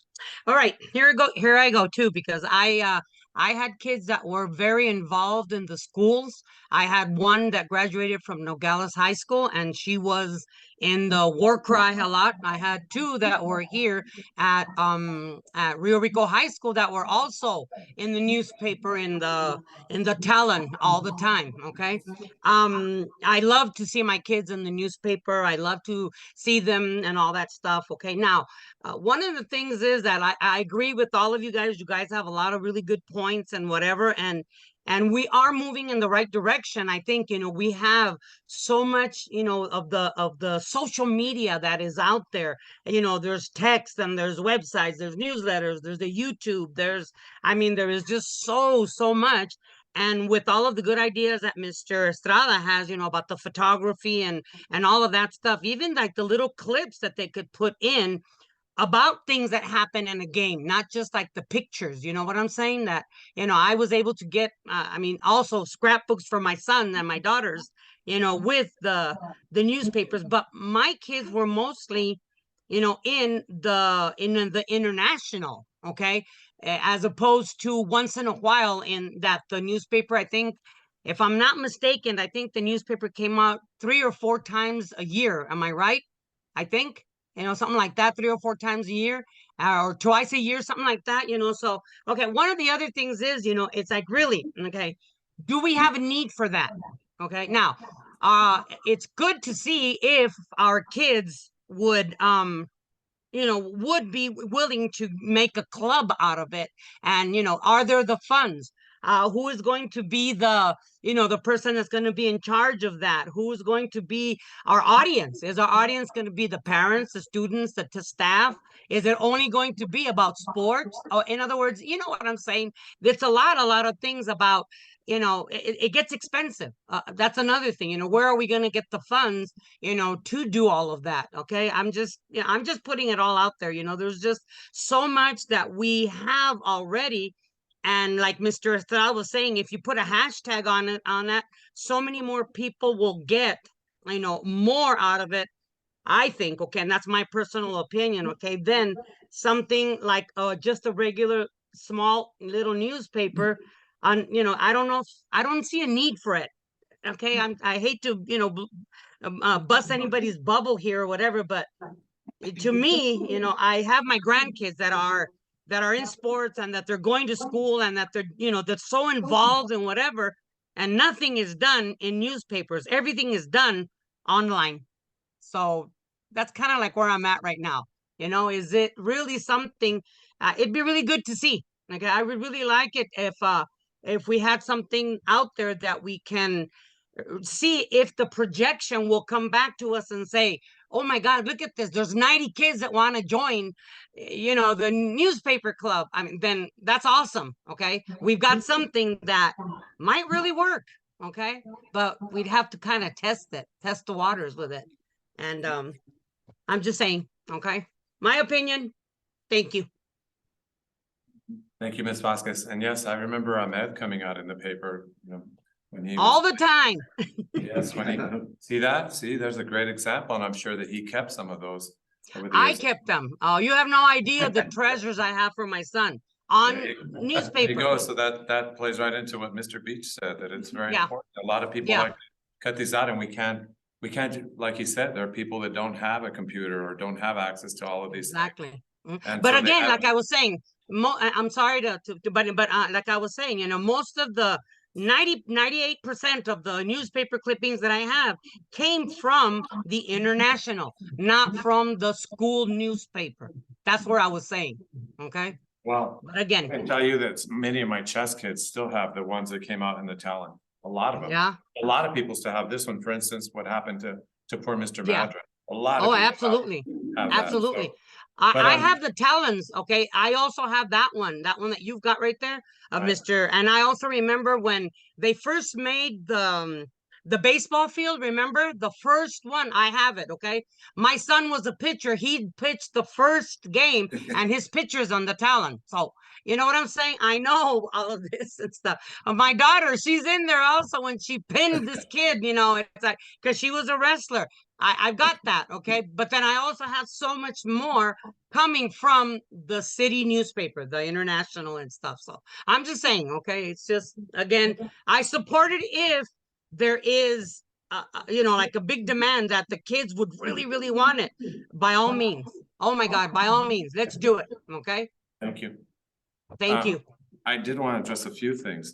All right, here I go too, because I had kids that were very involved in the schools. I had one that graduated from Nogales High School, and she was in the war cry a lot. I had two that were here at Rio Rico High School that were also in the newspaper in the Talon all the time. Okay. I love to see my kids in the newspaper. I love to see them and all that stuff. Okay. Now, one of the things is that I agree with all of you guys. You guys have a lot of really good points and whatever. And And we are moving in the right direction. I think, we have so much, of the social media that is out there. There's text and there's websites, there's newsletters, there's the YouTube, there is just so much. And with all of the good ideas that Mr. Estrada has, about the photography and all of that stuff, even like the little clips that they could put in about things that happen in a game, not just like the pictures, you know what I'm saying? That, I was able to get, also scrapbooks for my son and my daughters, with the newspapers, but my kids were mostly, in the international, okay? As opposed to once in a while in that the newspaper, I think, if I'm not mistaken, I think the newspaper came out 3 or 4 times a year. Am I right? I think. Something like that, 3 or 4 times a year, or twice a year, something like that, so, okay, one of the other things is, it's like, really, okay, do we have a need for that? Okay, now, it's good to see if our kids would, would be willing to make a club out of it. And, are there the funds? Who is going to be the person that's going to be in charge of that? Who is going to be our audience? Is our audience going to be the parents, the students, the staff? Is it only going to be about sports? Or in other words, you know what I'm saying? It's a lot of things about, it gets expensive. That's another thing, where are we going to get the funds, to do all of that? Okay. I'm just putting it all out there. There's just so much that we have already. And like Mr. Estrada was saying, if you put a hashtag on that, so many more people will get, more out of it, I think, okay, and that's my personal opinion, okay, then something like just a regular small little newspaper on, I don't know, I don't see a need for it, okay, I hate to, bust anybody's bubble here or whatever, but to me, I have my grandkids that are in sports and that they're going to school and that they're, they're so involved in whatever, and nothing is done in newspapers. Everything is done online. So that's kind of like where I'm at right now. Is it really something, it'd be really good to see. Okay, I would really like it if we had something out there that we can see if the projection will come back to us and say, oh my God, look at this. There's 90 kids that want to join, the newspaper club. Then that's awesome. Okay. We've got something that might really work. Okay. But we'd have to kind of test the waters with it. And I'm just saying, okay, my opinion. Thank you. Thank you, Ms. Vasquez. And yes, I remember Ahmed coming out in the paper, when he all the time. Yes, when he see, there's a great example, and I'm sure that he kept some of those. I kept them. Oh, you have no idea the treasures I have for my son on newspaper. There you go. So that plays right into what Mr. Beach said, that it's very important. A lot of people like to cut these out, and we can't, like he said, there are people that don't have a computer or don't have access to all of these exactly things. But so again, like I was saying, I'm sorry but like I was saying, most of the 98% of the newspaper clippings that I have came from the international, not from the school newspaper. That's where I was saying. Okay. Well, but again, I can tell you that many of my chess kids still have the ones that came out in the Talon. A lot of them. Yeah. A lot of people still have this one. For instance, what happened to poor Mr. Madra. A lot of people absolutely. Absolutely. I have the Talons. Okay. I also have that one that you've got right there of right. Mr. And I also remember when they first made the baseball field, remember the first one, I have it. Okay. My son was a pitcher. He pitched the first game and his pitcher's on the Talon. So, you know what I'm saying? I know all of this and stuff. My daughter, she's in there also when she pinned this kid, it's like, cause she was a wrestler. I've got that, okay? But then I also have so much more coming from the city newspaper, the international and stuff. So I'm just saying, okay? It's just, again, I support it if there is, like a big demand that the kids would really, really want it. By all means. Oh my God, by all means, let's do it, okay? Thank you. Thank you. I did want to address a few things.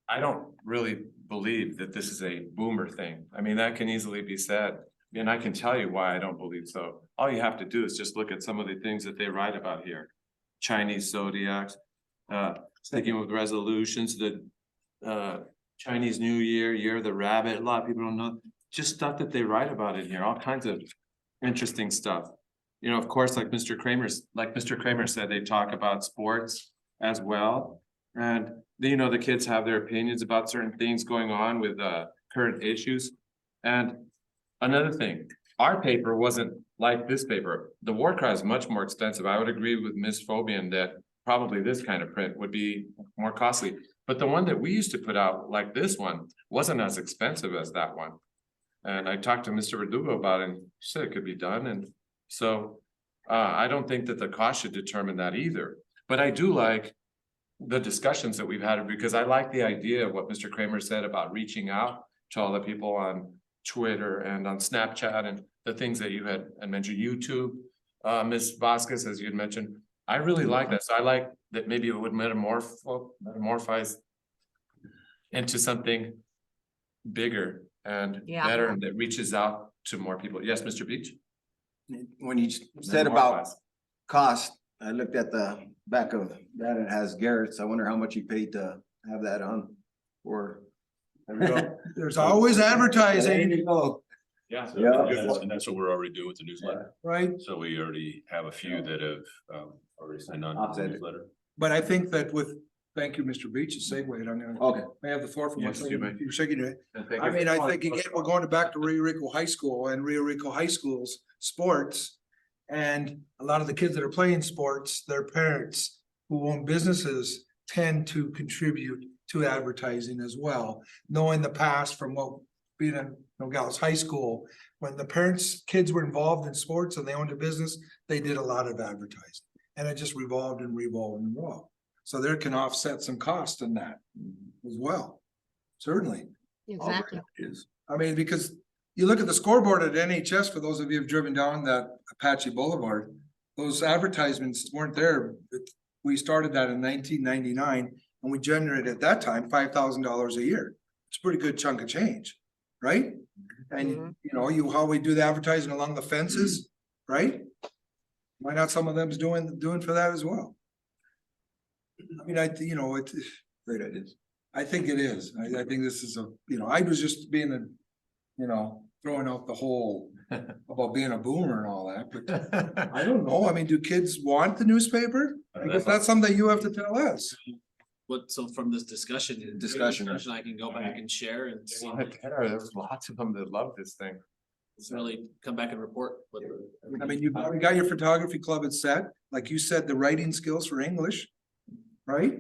I don't really believe that this is a boomer thing. That can easily be said. And I can tell you why I don't believe so. All you have to do is just look at some of the things that they write about here. Chinese zodiacs, sticking with resolutions, the Chinese New Year, Year of the Rabbit, a lot of people don't know, just stuff that they write about in here, all kinds of interesting stuff. You know, of course, like Mr. Kramer said, they talk about sports as well. And, you know, the kids have their opinions about certain things going on with current issues. And another thing, our paper wasn't like this paper. The war cry is much more expensive. I would agree with Ms. Fobian that probably this kind of print would be more costly. But the one that we used to put out, like this one, wasn't as expensive as that one. And I talked to Mr. Verdugo about it, and he said it could be done, and so I don't think that the cost should determine that either. But I do like the discussions that we've had, because I like the idea of what Mr. Kramer said about reaching out to all the people on Twitter and on Snapchat and the things that you had mentioned, YouTube, Ms. Vasquez, as you had mentioned. I really like that. So I like that maybe it would metamorphize into something bigger and Yeah. better, and that reaches out to more people. Yes, Mr. Beach? When you said about cost, I looked at the back of that, it has Garrett's. I wonder how much you paid to have that on, or. There we go. There's always There advertising, you go. Yeah. Yeah. And that's what we're already doing with the newsletter. right? So we already have a few that have already signed on to the newsletter. But I think that with, thank you, Mr. Beach, to segue, I'm gonna, Okay. may I have the floor for one Yes, you second? may. You're shaking your head. And thank I you mean, for- I think again, we're going back to Rio Rico High School and Rio Rico High School's sports. And a lot of the kids that are playing sports, their parents who own businesses tend to contribute to advertising as well. Knowing the past from what being in Nogales High School, when the kids were involved in sports and they owned a business, they did a lot of advertising. And it just revolved and revolved and revolved. So there can offset some cost in that as well. Certainly. Exactly. I mean, because you look at the scoreboard at NHS, for those of you who've driven down that Apache Boulevard, those advertisements weren't there. We started that in 1999 and we generated at that time $5,000 a year. It's a pretty good chunk of change, right? And you know, how we do the advertising along the fences, right? Why not some of them's doing for that as well? I mean, you know, it's great ideas. I think it is. I think this is I was just being throwing out the whole about being a boomer and all that, but I don't know. I mean, do kids want the newspaper? I guess that's something that you have to tell us. So from this discussion. I can go back and share and see, There's lots of them that love this thing. really come back and report. I mean, you probably got your photography club at set, like you said, the writing skills for English, right?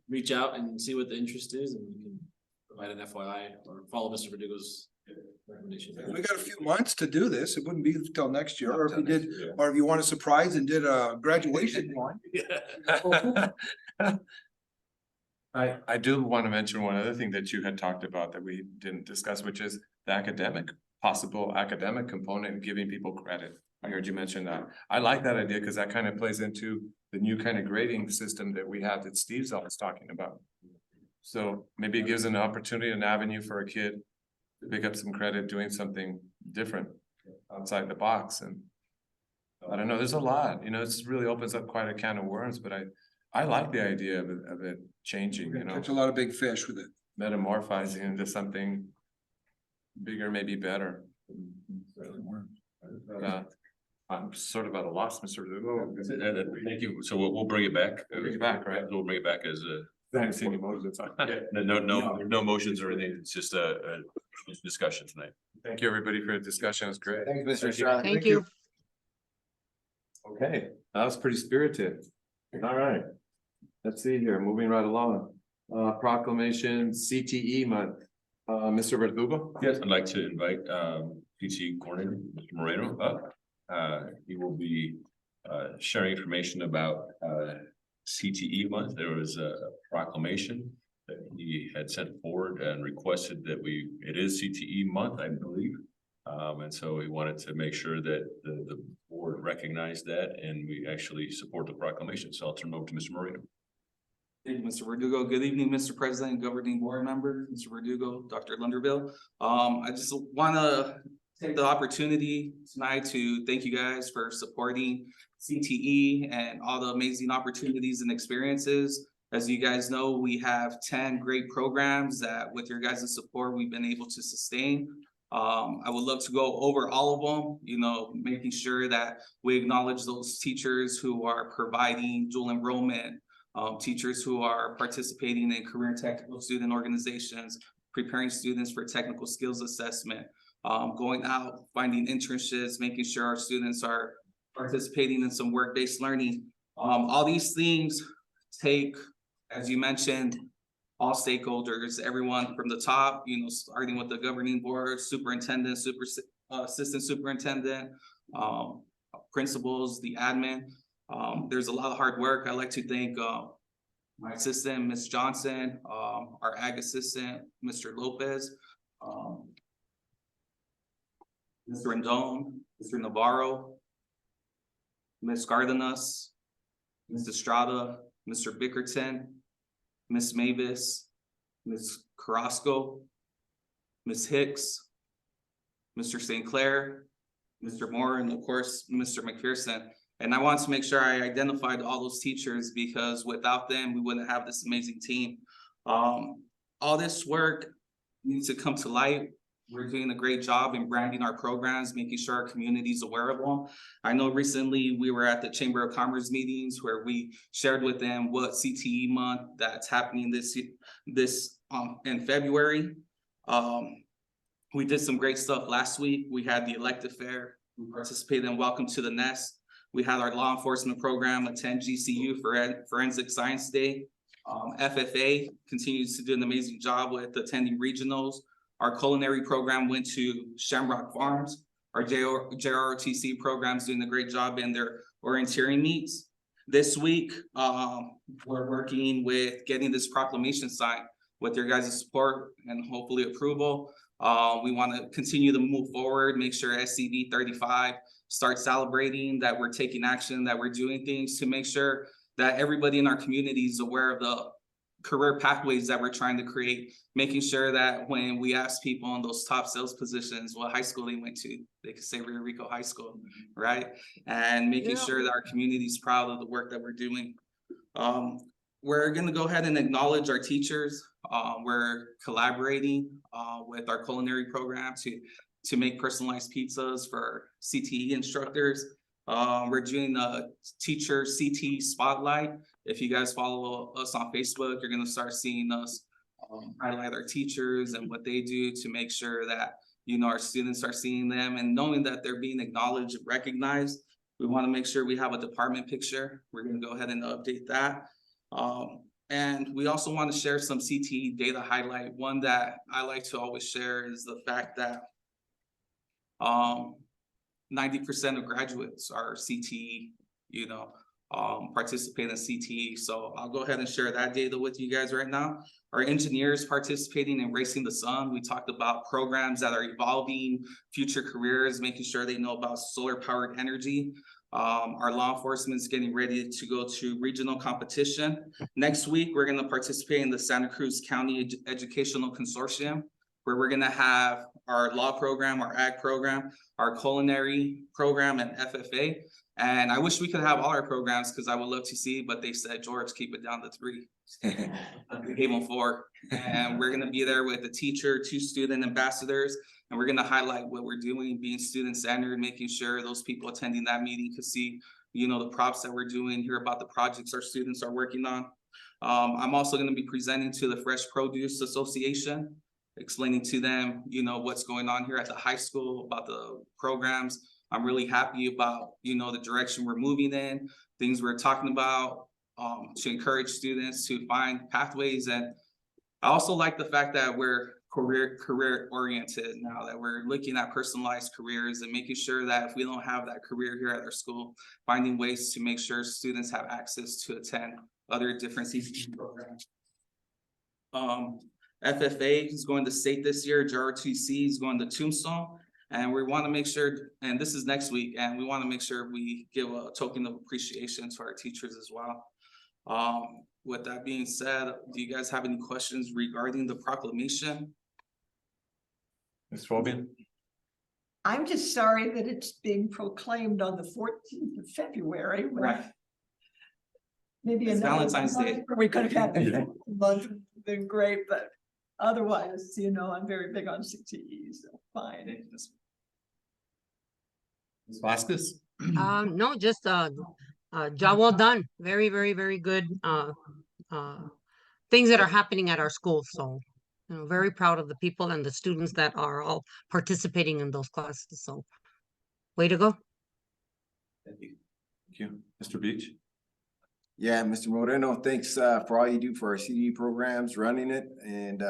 Reach out and see what the interest is, and we can provide an FYI or follow Mr. Verdugo's recommendation. We got a few months to do this. It wouldn't be till next year, or if you did, or if you want a surprise and did a graduation one. I do want to mention one other thing that you had talked about that we didn't discuss, which is the possible academic component and giving people credit. I heard you mention that. I like that idea because that kind of plays into the new kind of grading system that we have that Steve's always talking about. So maybe it gives an opportunity, an avenue for a kid to pick up some credit doing something different outside the box. And I don't know, there's a lot, this really opens up quite a can of worms, but I like the idea of it changing, Catch a lot of big fish with it. metamorphizing into something bigger, maybe better. I'm sort of at a loss, Mr. Lugo. Thank you. So we'll bring it back. Bring it back, right? We'll bring it back as a. I haven't seen any motions. No motions or anything. It's just a discussion tonight. Thank you, everybody, for the discussion. It was great. Thanks, Mr. Estrada. Thank you. Okay, that was pretty spirited. All right. Let's see here, moving right along. Proclamation CTE month. Mr. Verdugo? Yes, I'd like to invite PTE coordinator, Mr. Moreno, up. He will be sharing information about CTE month. There was a proclamation that he had sent forward and requested that it is CTE month, I believe. And so we wanted to make sure that the board recognized that and we actually support the proclamation. So I'll turn it over to Mr. Moreno. Thank you, Mr. Verdugo. Good evening, Mr. President, governing board member, Mr. Verdugo, Dr. Lunderville. I just want to take the opportunity tonight to thank you guys for supporting CTE and all the amazing opportunities and experiences As you guys know, we have 10 great programs that with your guys' support, we've been able to sustain. I would love to go over all of them, you know, making sure that we acknowledge those teachers who are providing dual enrollment, teachers who are participating in career and technical student organizations, preparing students for technical skills assessment, going out, finding internships, making sure our students are participating in some work-based learning. All these things take, as you mentioned, all stakeholders, everyone from the top, you know, starting with the governing board, superintendent, assistant superintendent, principals, the admin. There's a lot of hard work. I'd like to thank my assistant, Ms. Johnson, our ag assistant, Mr. Lopez, Mr. Rendon, Mr. Navarro, Ms. Cardenas, Ms. Estrada, Mr. Bickerton, Ms. Mavis, Ms. Carrasco, Ms. Hicks, Mr. St. Clair, Mr. Moore, and of course, Mr. McPherson. And I want to make sure I identified all those teachers because without them, we wouldn't have this amazing team. All this work needs to come to light. We're doing a great job in branding our programs, making sure our community is aware of them. I know recently we were at the Chamber of Commerce meetings where we shared with them what CTE month that's happening this in February. We did some great stuff last week. We had the elective fair. We participated in Welcome to the Nest. We had our law enforcement program attend GCU for Forensic Science Day. FFA continues to do an amazing job with attending regionals. Our culinary program went to Shamrock Farms. Our JROTC program's doing a great job in their orienteering meets. This week, we're working with getting this proclamation signed with your guys' support and hopefully approval. We want to continue to move forward, make sure SCV 35 starts celebrating that we're taking action, that we're doing things to make sure that everybody in our community is aware of the career pathways that we're trying to create, making sure that when we ask people in those top sales positions what high school they went to, they could say Rio Rico High School, right? And making sure that our community is proud of the work that we're doing. We're gonna go ahead and acknowledge our teachers. We're collaborating with our culinary program to make personalized pizzas for CTE instructors. We're doing a teacher CTE spotlight. If you guys follow us on Facebook, you're gonna start seeing us highlight our teachers and what they do to make sure that, you know, our students are seeing them and knowing that they're being acknowledged and recognized. We wanna make sure we have a department picture. We're gonna go ahead and update that. And we also want to share some CTE data highlight. One that I like to always share is the fact that 90% of graduates are CTE, you know, participate in CTE. So I'll go ahead and share that data with you guys right now. Our engineers participating in Racing the Sun. We talked about programs that are evolving, future careers, making sure they know about solar powered energy. Our law enforcement is getting ready to go to regional competition. Next week, we're going to participate in the Santa Cruz County Educational Consortium, where we're going to have our law program, our ag program, our culinary program, and FFA. And I wish we could have all our programs because I would love to see, but they said, George, keep it down to 3. We gave them 4. And we're going to be there with a teacher, 2 student ambassadors. And we're going to highlight what we're doing, being student-centered, making sure those people attending that meeting could see, you know, the props that we're doing, hear about the projects our students are working on. I'm also going to be presenting to the Fresh Produce Association, explaining to them, you know, what's going on here at the high school, about the programs. I'm really happy about, you know, the direction we're moving in, things we're talking about to encourage students to find pathways. And I also like the fact that we're career oriented now, that we're looking at personalized careers and making sure that if we don't have that career here at our school, finding ways to make sure students have access to attend other different CTE programs. FFA is going to state this year, JROTC is going to Tombstone, and we want to make sure, and this is next week, and we want to make sure we give a token of appreciation to our teachers as well. With that being said, do you guys have any questions regarding the proclamation? Ms. Fobian? I'm just sorry that it's being proclaimed on the 14th of February. Right. Maybe It's another Valentine's month Day. where we could have had Yeah. a month, been great, but otherwise, you know, I'm very big on CTE, so fine. Ms. Vasquez? No, just, job well done. Very, very, very good, things that are happening at our schools. So, you know, very proud of the people and the students that are all participating in those classes. So way to go. Thank you. Mr. Beach? Yeah, Mr. Moreno, thanks for all you do for our CDE programs, running it, and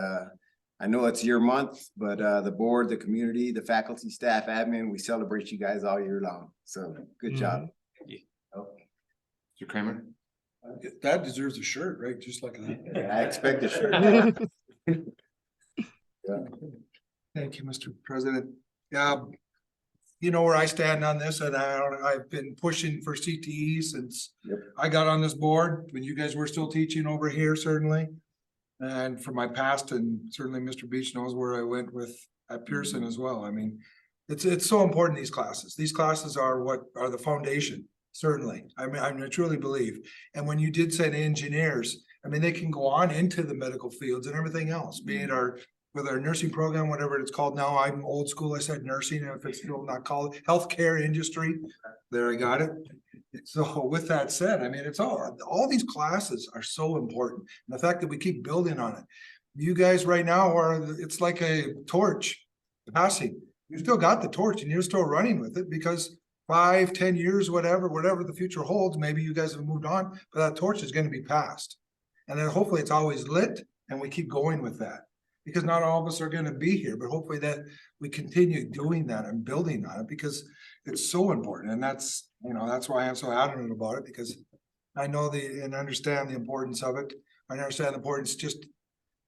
I know it's your month, but the board, the community, the faculty, staff, admin, we celebrate you guys all year long. So good job. Mr. Kramer? That deserves a shirt, right? Just like that. I expect a shirt. Thank you, Mr. President. Yeah. You know where I stand on this, and I've been pushing for CTE since Yep. I got on this board, when you guys were still teaching over here, certainly. And from my past, and certainly Mr. Beach knows where I went with at Pearson as well. I mean, it's so important, these classes. These classes are what are the foundation, certainly. I mean, I truly believe. And when you did say engineers, I mean, they can go on into the medical fields and everything else, be it with our nursing program, whatever it's called now. I'm old school. I said nursing, and if it's still not called healthcare industry, there I got it. So with that said, I mean, it's all these classes are so important. And the fact that we keep building on it. You guys right now it's like a torch passing. You still got the torch and you're still running with it because 5, 10 years, whatever the future holds, maybe you guys have moved on, but that torch is going to be passed. And then hopefully it's always lit and we keep going with that. Because not all of us are going to be here, but hopefully that we continue doing that and building on it because it's so important. And that's, you know, that's why I'm so adamant about it, because I know and understand the importance of it. I understand the importance, just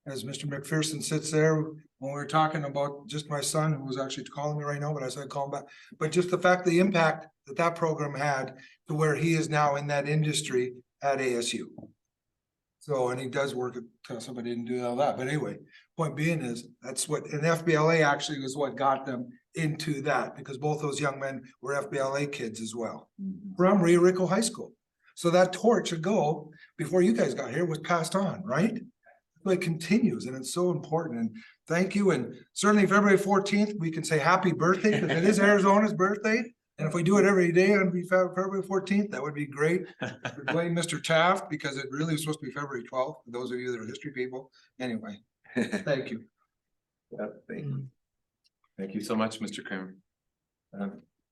as Mr. McPherson sits there, when we were talking about just my son, who was actually calling me right now, but I said, call him back. But just the fact, the impact that program had to where he is now in that industry at ASU. So, and he does work at, somebody didn't do all that, but anyway, point being is, that's what, and FBLA actually was what got them into that, because both those young men were FBLA kids as well, from Rio Rico High School. So that torch ago, before you guys got here, was passed on, right? But it continues, and it's so important, and thank you, and certainly February 14th, we can say happy birthday, because it is Arizona's birthday. And if we do it every day on February 14th, that would be great. We blame Mr. Taft because it really was supposed to be February 12th, for those of you that are history people. Anyway, thank you. Yeah, thank you. Thank you so much, Mr. Kramer.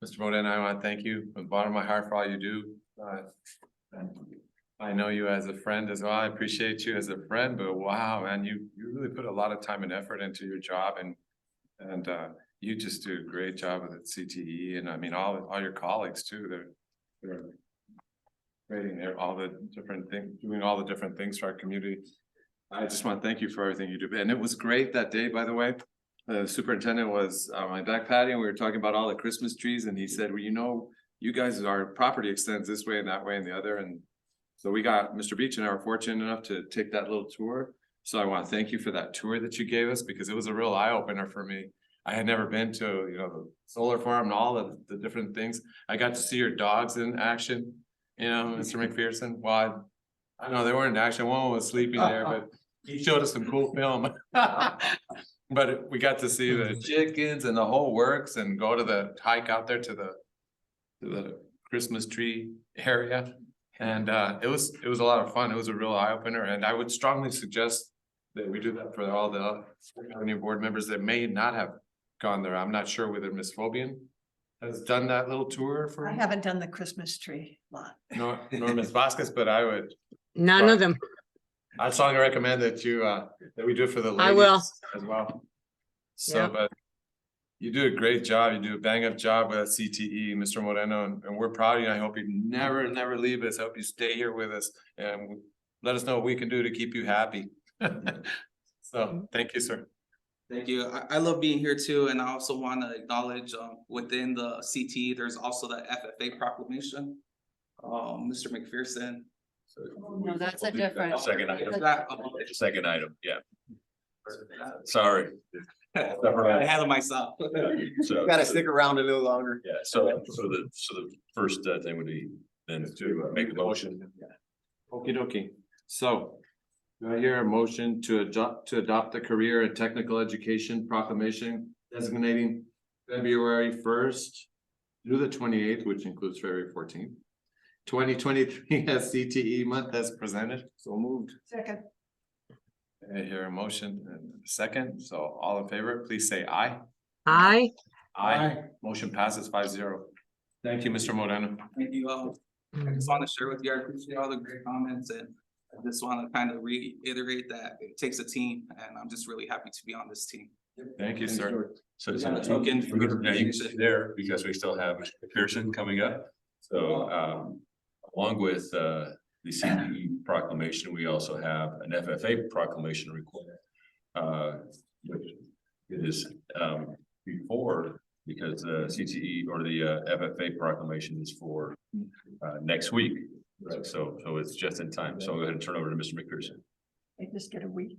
Mr. Modena, I want to thank you from the bottom of my heart for all you do. I know you as a friend as well. I appreciate you as a friend, but wow, man, you really put a lot of time and effort into your job, and you just do a great job with it, CTE, and I mean, all your colleagues too. They're creating all the different things, doing all the different things for our community. I just want to thank you for everything you do. And it was great that day, by the way. The superintendent was on my back patio, and we were talking about all the Christmas trees, and he said, well, you know, you guys, our property extends this way and that way and the other. And so we got, Mr. Beach and I were fortunate enough to take that little tour. So I want to thank you for that tour that you gave us, because it was a real eye opener for me. I had never been to, you know, the solar farm and all of the different things. I got to see your dogs in action, you know, Mr. McPherson. Well, I know they weren't in action. One was sleeping there, but he showed us some cool film. But we got to see the chickens and the whole works, and go to the hike out there to the Christmas tree area. And it was a lot of fun. It was a real eye opener, and I would strongly suggest that we do that for all the new board members that may not have gone there. I'm not sure whether Ms. Fobian has done that little tour for. I haven't done the Christmas tree lot. Nor Ms. Vasquez, but I would. None of them. I'd strongly recommend that that we do it for the ladies I will. as well. So, Yeah. but you do a great job. You do a bang up job with CTE, Mr. Moreno, and we're proud of you. I hope you never leave us. I hope you stay here with us and let us know what we can do to keep you happy. So thank you, sir. Thank you. I love being here too, and I also want to acknowledge within the CTE, there's also the FFA proclamation. Mr. McPherson. No, that's a different. Second item. That- Second item, yeah. Sorry. Ahead of myself. So. Gotta stick around a little longer. Yeah, so the first thing would be then to make a motion Okey dokey. So do I hear a motion to adopt the career and technical education proclamation designating February first through the 28th, which includes February 14th, 2023 as CTE month as presented? So moved. Second. I hear a motion and a second. So all in favor, please say aye. Aye. Aye. Motion passes 5-0. Thank you, Mr. Moreno. Thank you all. I just want to share with you, I appreciate all the great comments and I just want to kind of reiterate that it takes a team and I'm just really happy to be on this team. Thank you, sir. So Yeah, token for good yeah, you can organization. sit there because we still have Mr. Pearson coming up. So along with the CTE proclamation, we also have an FFA proclamation required. Which is before, because the CTE or the FFA proclamation is for next week. Right, so it's just in time. So I'll go ahead and turn over to Mr. McPherson. They just get a week.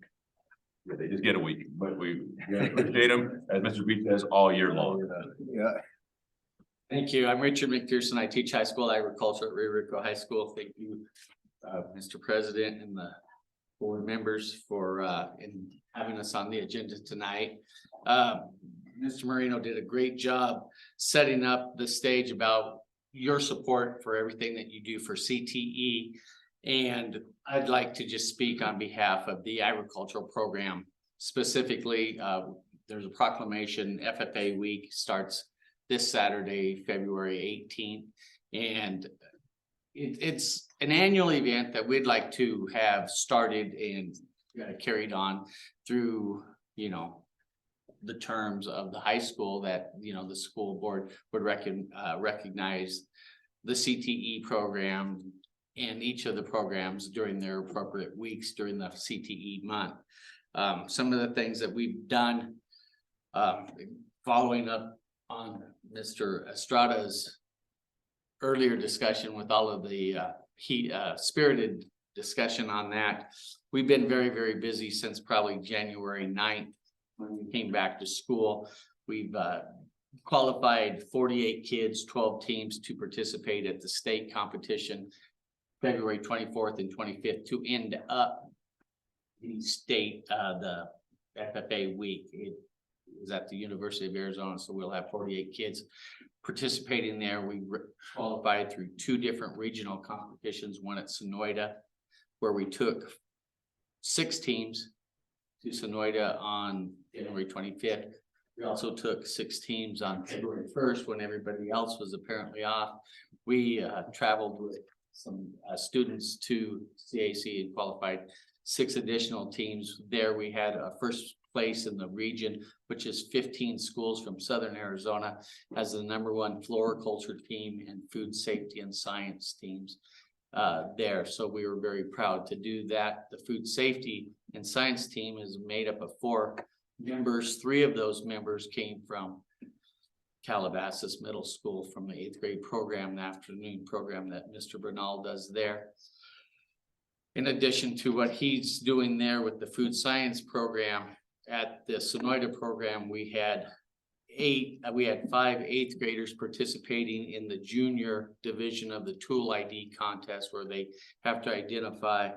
Yeah, they just get a week, but we appreciate them, as Mr. Beach does, all year long. Yeah. Thank you. I'm Richard McPherson. I teach high school agriculture at Rio Rico High School. Thank you, Mr. President and the board members for in having us on the agenda tonight. Mr. Moreno did a great job setting up the stage about your support for everything that you do for CTE. And I'd like to just speak on behalf of the agricultural program. Specifically, there's a proclamation, FFA week starts this Saturday, February 18th. And it's an annual event that we'd like to have started and carried on through, you know, the terms of the high school that, you know, the school board would recognize the CTE program and each of the programs during their appropriate weeks during the CTE month. Some of the things that we've done, following up on Mr. Estrada's earlier discussion with all of the spirited discussion on that. We've been very, very busy since probably January 9th when we came back to school. We've qualified 48 kids, 12 teams to participate at the state competition February 24th and 25th to end up the state, the FFA week. It is at the University of Arizona, so we'll have 48 kids participating there. We qualified through 2 different regional competitions, one at Sonoyta, where we took 6 teams to Sonoyta on January 25th. We also took 6 teams on February 1st when everybody else was apparently off. We traveled with some students to CAC and qualified 6 additional teams. There we had a first place in the region, which is 15 schools from Southern Arizona as the #1 floriculture team and food safety and science teams there. So we were very proud to do that. The food safety and science team is made up of 4 members. 3 of those members came from Calabasas Middle School from the 8th grade program, the afternoon program that Mr. Bernal does there. In addition to what he's doing there with the food science program at the Sonoyta program, we had 5 8th graders participating in the junior division of the tool ID contest where they have to identify,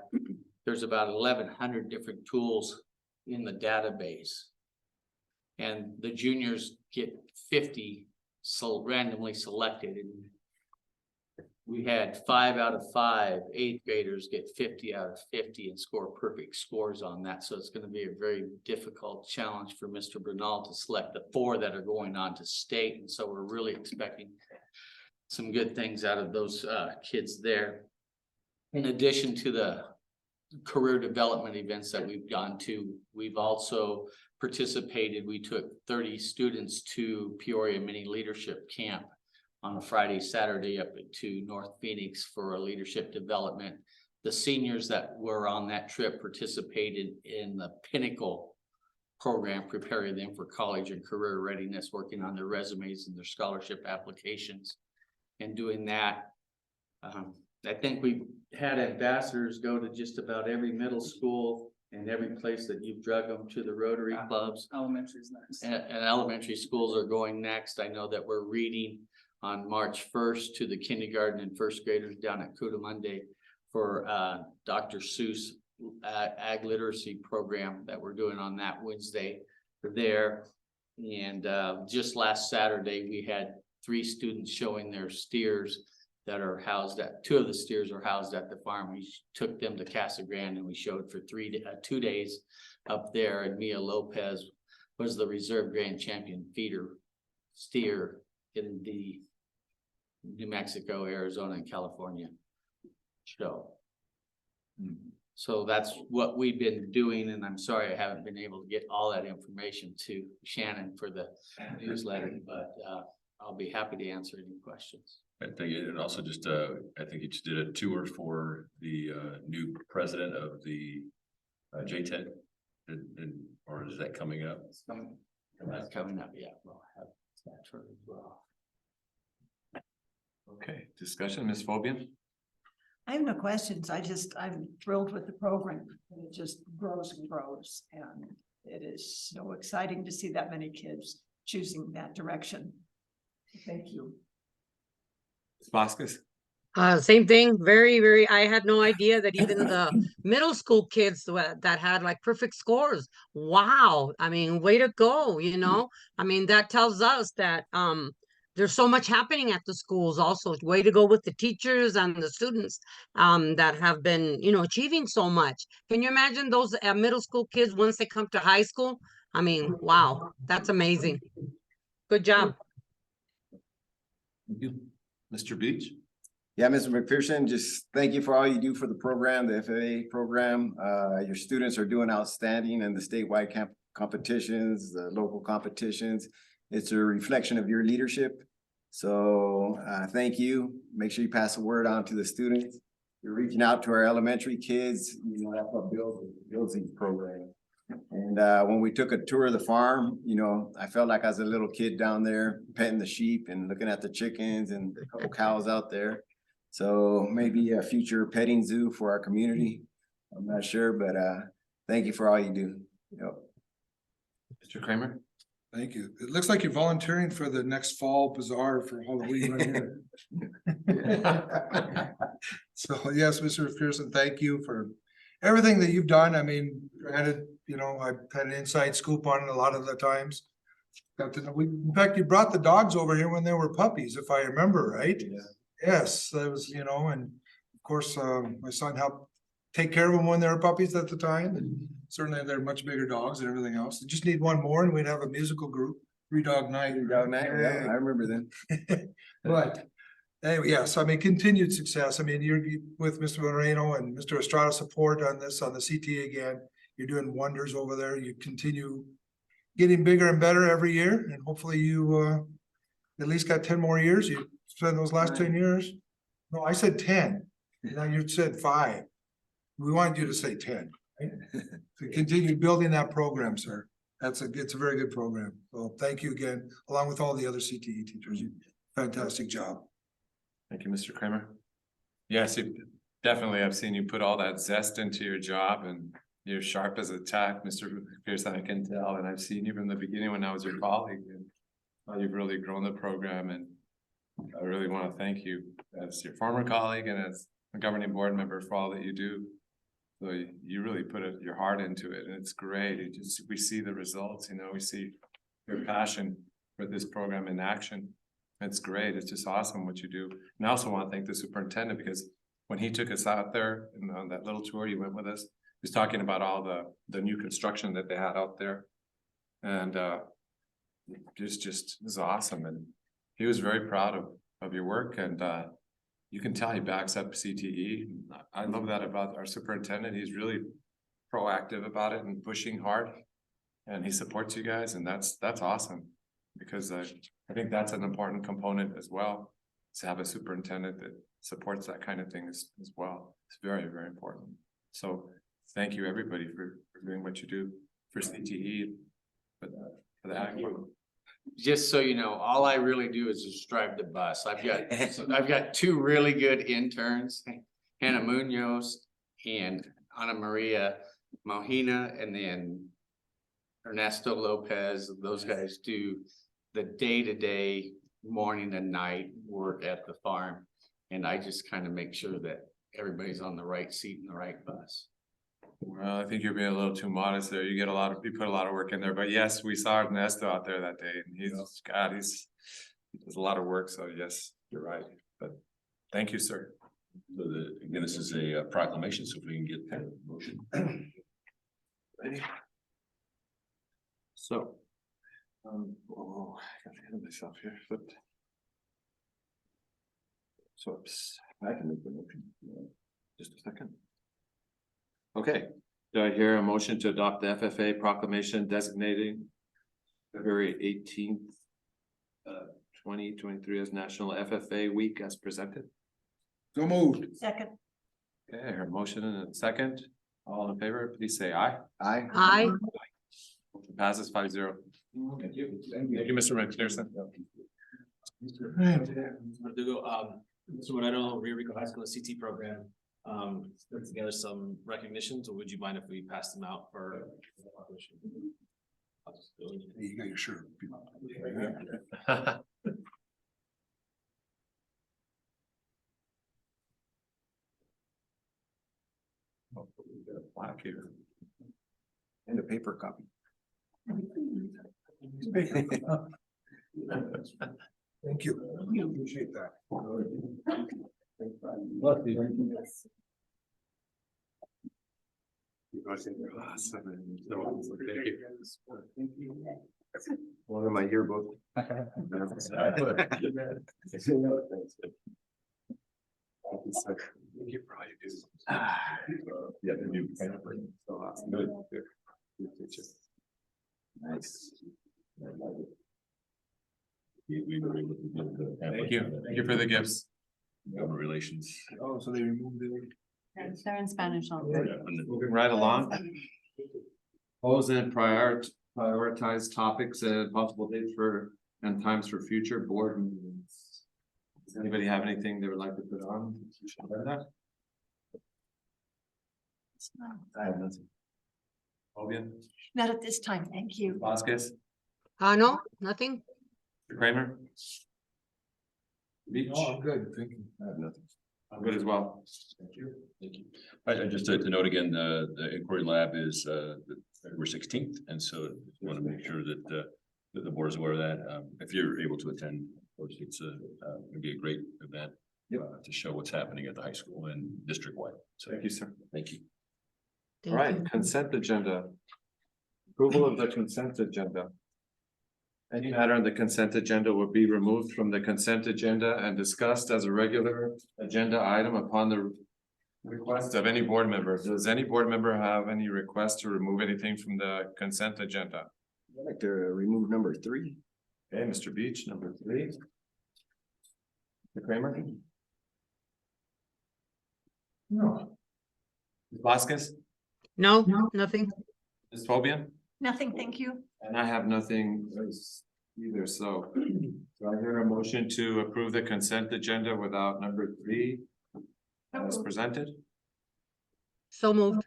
there's about 1,100 different tools in the database. And the juniors get 50 randomly selected. And we had 5 out of 5 8th graders get 50 out of 50 and score perfect scores on that. So it's going to be a very difficult challenge for Mr. Bernal to select the 4 that are going on to state. And so we're really expecting some good things out of those kids there. In addition to the career development events that we've gone to, we've also participated. We took 30 students to Peoria Mini Leadership Camp on a Friday, Saturday up to North Phoenix for a leadership development. The seniors that were on that trip participated in the Pinnacle program, preparing them for college and career readiness, working on their resumes and their scholarship applications. And doing that, I think we had ambassadors go to just about every middle school and every place that you've drug them to the Rotary clubs. Elementary is next. And elementary schools are going next. I know that we're reading on March 1st to the kindergarten and first graders down at Cudamunde for Dr. Seuss Ag Literacy Program that we're doing on that Wednesday there. And just last Saturday, we had 3 students showing their steers that are housed at, 2 of the steers are housed at the farm. We took them to Casa Grande and we showed for 2 days up there, and Mia Lopez was the reserve grand champion feeder steer in the New Mexico, Arizona, and California show. So that's what we've been doing, and I'm sorry I haven't been able to get all that information to Shannon for the newsletter, but I'll be happy to answer any questions. I think, and also just, I think you just did a tour for the new president of the JTED, or is that coming up? That's coming up, yeah, we'll have that tour as well. Okay, discussion, Ms. Fobian? I have no questions. I'm thrilled with the program. It just grows and grows, and it is so exciting to see that many kids choosing that direction. Thank you. Ms. Vasquez? Same thing, very, I had no idea that even the middle school kids that had like perfect scores. Wow, I mean, way to go, you know? I mean, that tells us that there's so much happening at the schools also. Way to go with the teachers and the students that have been, you know, achieving so much. Can you imagine those middle school kids once they come to high school? I mean, wow, that's amazing. Good job. Thank you. Mr. Beach? Yeah, Mr. McPherson, just thank you for all you do for the program, the FAA program. Your students are doing outstanding in the statewide competitions, the local competitions. It's a reflection of your leadership. So thank you. Make sure you pass the word on to the students. You're reaching out to our elementary kids. You know, that's what builds these programs. And when we took a tour of the farm, you know, I felt like I was a little kid down there petting the sheep and looking at the chickens and the couple cows out there. So maybe a future petting zoo for our community. I'm not sure, but thank you for all you do. Yep. Mr. Kramer? Thank you. It looks like you're volunteering for the next fall bazaar for Halloween right here. So yes, Mr. Pearson, thank you for everything that you've done. I mean, granted, you know, I've had an inside scoop on it a lot of the times. Got to know, in fact, you brought the dogs over here when they were puppies, if I remember right. Yeah. Yes, that was, you know, and of course, my son helped take care of them when they were puppies at the time. And certainly they're much bigger dogs and everything else. They just need one more and we'd have a musical group, 3 Dog Night. 3 Dog Night, yeah, I remember them. But anyway, yes, I mean, continued success. I mean, you're with Mr. Moreno and Mr. Estrada support on this, on the CTA again. You're doing wonders over there. You continue getting bigger and better every year. And hopefully you at least got 10 more years. You spent those last 10 years. No, I said 10. Now you said 5. We wanted you to say 10. Right? To continue building that program, sir. It's a very good program. So thank you again, along with all the other CTE teachers. You fantastic job. Thank you, Mr. Kramer. Yes, definitely. I've seen you put all that zest into your job and you're sharp as a tack, Mr. Pearson, I can tell. And I've seen you from the beginning when I was your colleague and how you've really grown the program. And I really want to thank you as your former colleague and as a governing board member for all that you do. So you really put your heart into it and it's great. We see the results, you know, we see your passion for this program in action. It's great. It's just awesome what you do. And I also want to thank the superintendent because when he took us out there and on that little tour, he went with us. He was talking about all the new construction that they had out there. And just is awesome. And he was very proud of your work and you can tell he backs up CTE. I love that about our superintendent. He's really proactive about it and pushing hard and he supports you guys. And that's awesome because I think that's an important component as well, to have a superintendent that supports that kind of thing as well. It's very, very important. So thank you everybody for doing what you do for CTE, for the ag. Just so you know, all I really do is just drive the bus. I've got 2 really good interns, Hannah Munoz and Ana Maria Mohina, and then Ernesto Lopez. Those guys do the day-to-day morning and night work at the farm. And I just kind of make sure that everybody's on the right seat in the right bus. Well, I think you're being a little too modest there. You put a lot of work in there, but yes, we saw Ernesto out there that day and he does a lot of work. So yes, you're right. But thank you, sir. So again, this is a proclamation, so if we can get the motion. Ready? So. I got ahead of myself here, but. So I can make the motion. Just a second. Okay, do I hear a motion to adopt the FFA proclamation designating February 18th, 2023 as National FFA Week as presented? So moved. Second. Okay, I heard a motion and a second. All in favor, please say aye. Aye. Aye. Motion passes 5-0. Thank you. Thank you, Mr. McPherson. So what I know, Rio Rico High School CT program, put together some recognitions, or would you mind if we pass them out for? You got your shirt. Plaque here. And a paper copy. Thank you. Appreciate that. One of my yearbook. Nice. We were able to give the. Thank you. Thank you for the gifts. Government relations. Oh, so they removed it. They're in Spanish already. Moving right along. Pose and prioritize topics and possible dates for and times for future board meetings. Does anybody have anything they would like to put on? I have nothing. Obian, Not at this time, thank you. Vasquez, No, nothing. Kramer? Beach? Oh, I'm good, thank you. I have nothing. I'm good as well. Thank you. Just to note again, the inquiry lab is February 16th, and so want to make sure that that the board is aware of that. If you're able to attend, of course, it's gonna be a great event to show what's happening at the high school and district wide. So Thank you, sir. thank you. Thank All right, you. consent agenda. Approval of the consent agenda. Any matter on the consent agenda will be removed from the consent agenda and discussed as a regular agenda item upon the request of any board member. Does any board member have any request to remove anything from the consent agenda? I'd like to remove number 3. Okay, Mr. Beach, number 3. Mr. Kramer? No. Ms. Vasquez, No, nothing. Ms. Tobian? Nothing, ting you. And I have nothing either, so. Do I hear a motion to approve the consent agenda without number 3 as presented? So moved.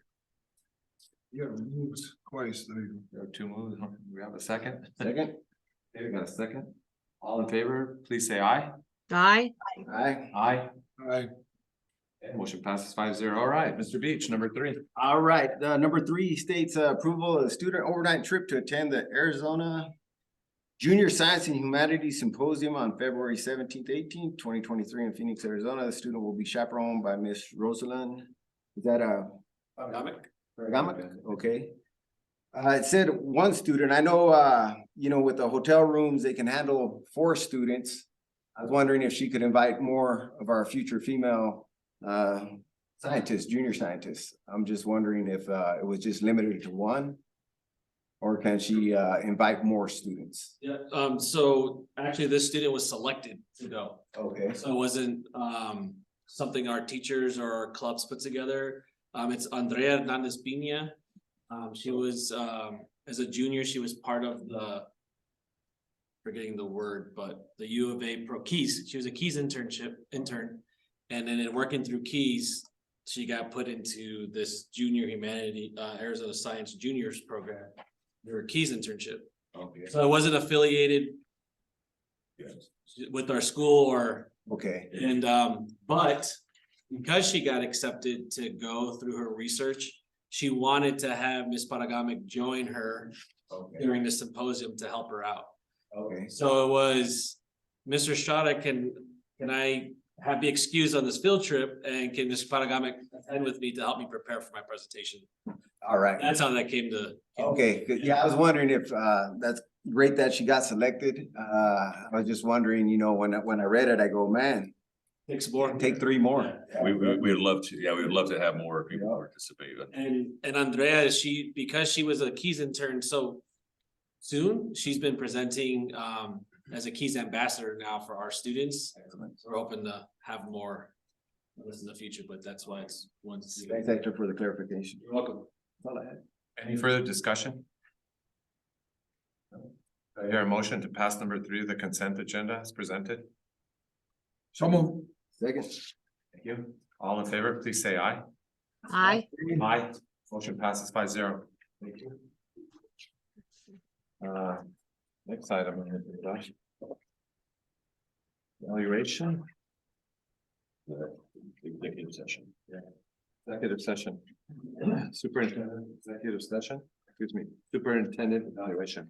You got removed twice. There you There are 2 moves. We have a second. Second. Okay, we got a second. All in favor, please say aye. Aye. Aye. Aye. go. Aye. Okay, motion passes 5-0. All right, Mr. Beach, number 3. All right, number 3 states approval of student overnight trip to attend the Arizona Junior Science and Humanities Symposium on February 17th, 18th, 2023 in Phoenix, Arizona. The student will be chaperoned by Miss Rosalind. Is that Fergamic? Okay. It said 1 student. I know, with the hotel rooms, they can handle 4 students. I was wondering if she could invite more of our future female scientists, junior scientists. I'm just wondering if it was just limited to 1. Or can she invite more students? Yeah, so actually this student was selected to go. Okay. So it wasn't something our teachers or our clubs put together. It's Andrea Hernandez Pina. She was as a junior, she was part of the, forgetting the word, but the U of A Pro Keys. She was a Keys intern. And then in working through Keys, she got put into this junior humanity, Arizona Science Juniors program. Their Keys internship. Okay. So it wasn't affiliated with our school or, Okay. and, but because she got accepted to go through her research, she wanted to have Ms. Paragamic join her Okay, during the symposium to help her out. okay. So it was, Mr. Estrada, can I have the excuse on this field trip and can Ms. Paragamic attend with me to help me prepare for my presentation? All right. That's how that came to. Okay, good. Yeah, I was wondering if, that's great that she got selected. I was just wondering, you know, when I read it, I go, man, Take some more. take 3 more. We would love to, yeah, we would love to have more people participate. And Andrea, because she was a Keys intern so soon, she's been presenting as a Keys ambassador now for our students. We're hoping to have more of this in the future, but that's why it's one. Thanks, Hector, for the clarification. You're welcome. That's all I had. Any further discussion? I hear a motion to pass number 3 of the consent agenda as presented. So move. Second. Thank you. All in favor, please say aye. Aye. Aye. Motion passes 5-0. Thank you. Next item. on the agenda. Evaluation. Executive session. Executive session. Superintendent, executive session, excuse me, superintendent evaluation.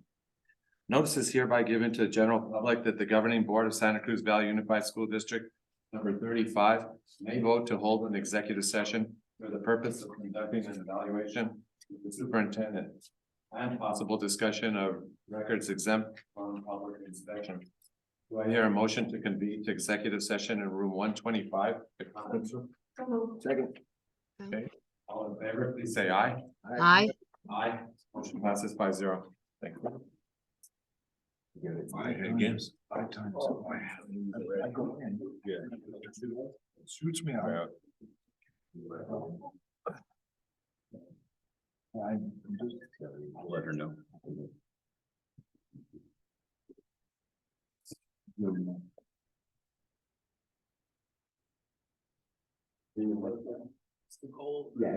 Notice is hereby given to the general public that the governing board of Santa Cruz Valley Unified School District number 35 may vote to hold an executive session for the purpose of conducting an evaluation of the superintendent and possible discussion of records exempt from public inspection. Do I hear a motion to convene to executive session in room 125? The conference room? Second. Okay, all in favor, please say aye. Aye. Aye. Motion passes 5-0. Thank you. Again. 5 times. Suits me. I'll let her know. Yeah.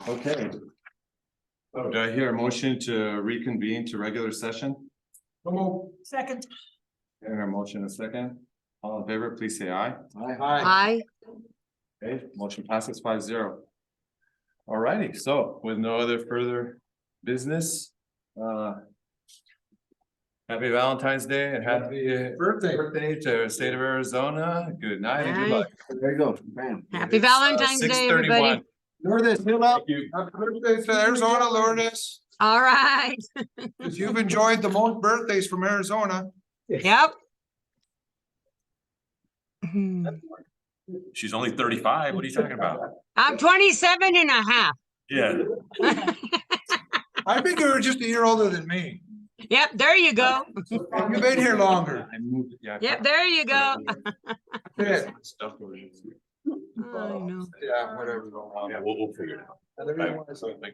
Okay. So do I hear a motion to reconvene to regular session? Second. And a motion a second. All in favor, please say aye. Aye. Okay, motion passes 5-0. Alrighty, so with no other further business, happy Valentine's Day and happy birthday to the state of Arizona. Good night and good luck. There you go, bam. Happy Valentine's Day, everybody. Lourdes, fill up. Happy birthday to Arizona, Lourdes, All right. because you've enjoyed the most birthdays from Arizona. Yep. Hmm. She's only 35. What are you talking about? I'm 27 and a half. Yeah. I think you were just a year older than me. Yep, there you go. You've been here longer. I moved it, yeah. Yep, there you go. Yeah, Stuff over here. I know. yeah, whatever. Yeah, we'll figure it out. Whatever you want to say. Like,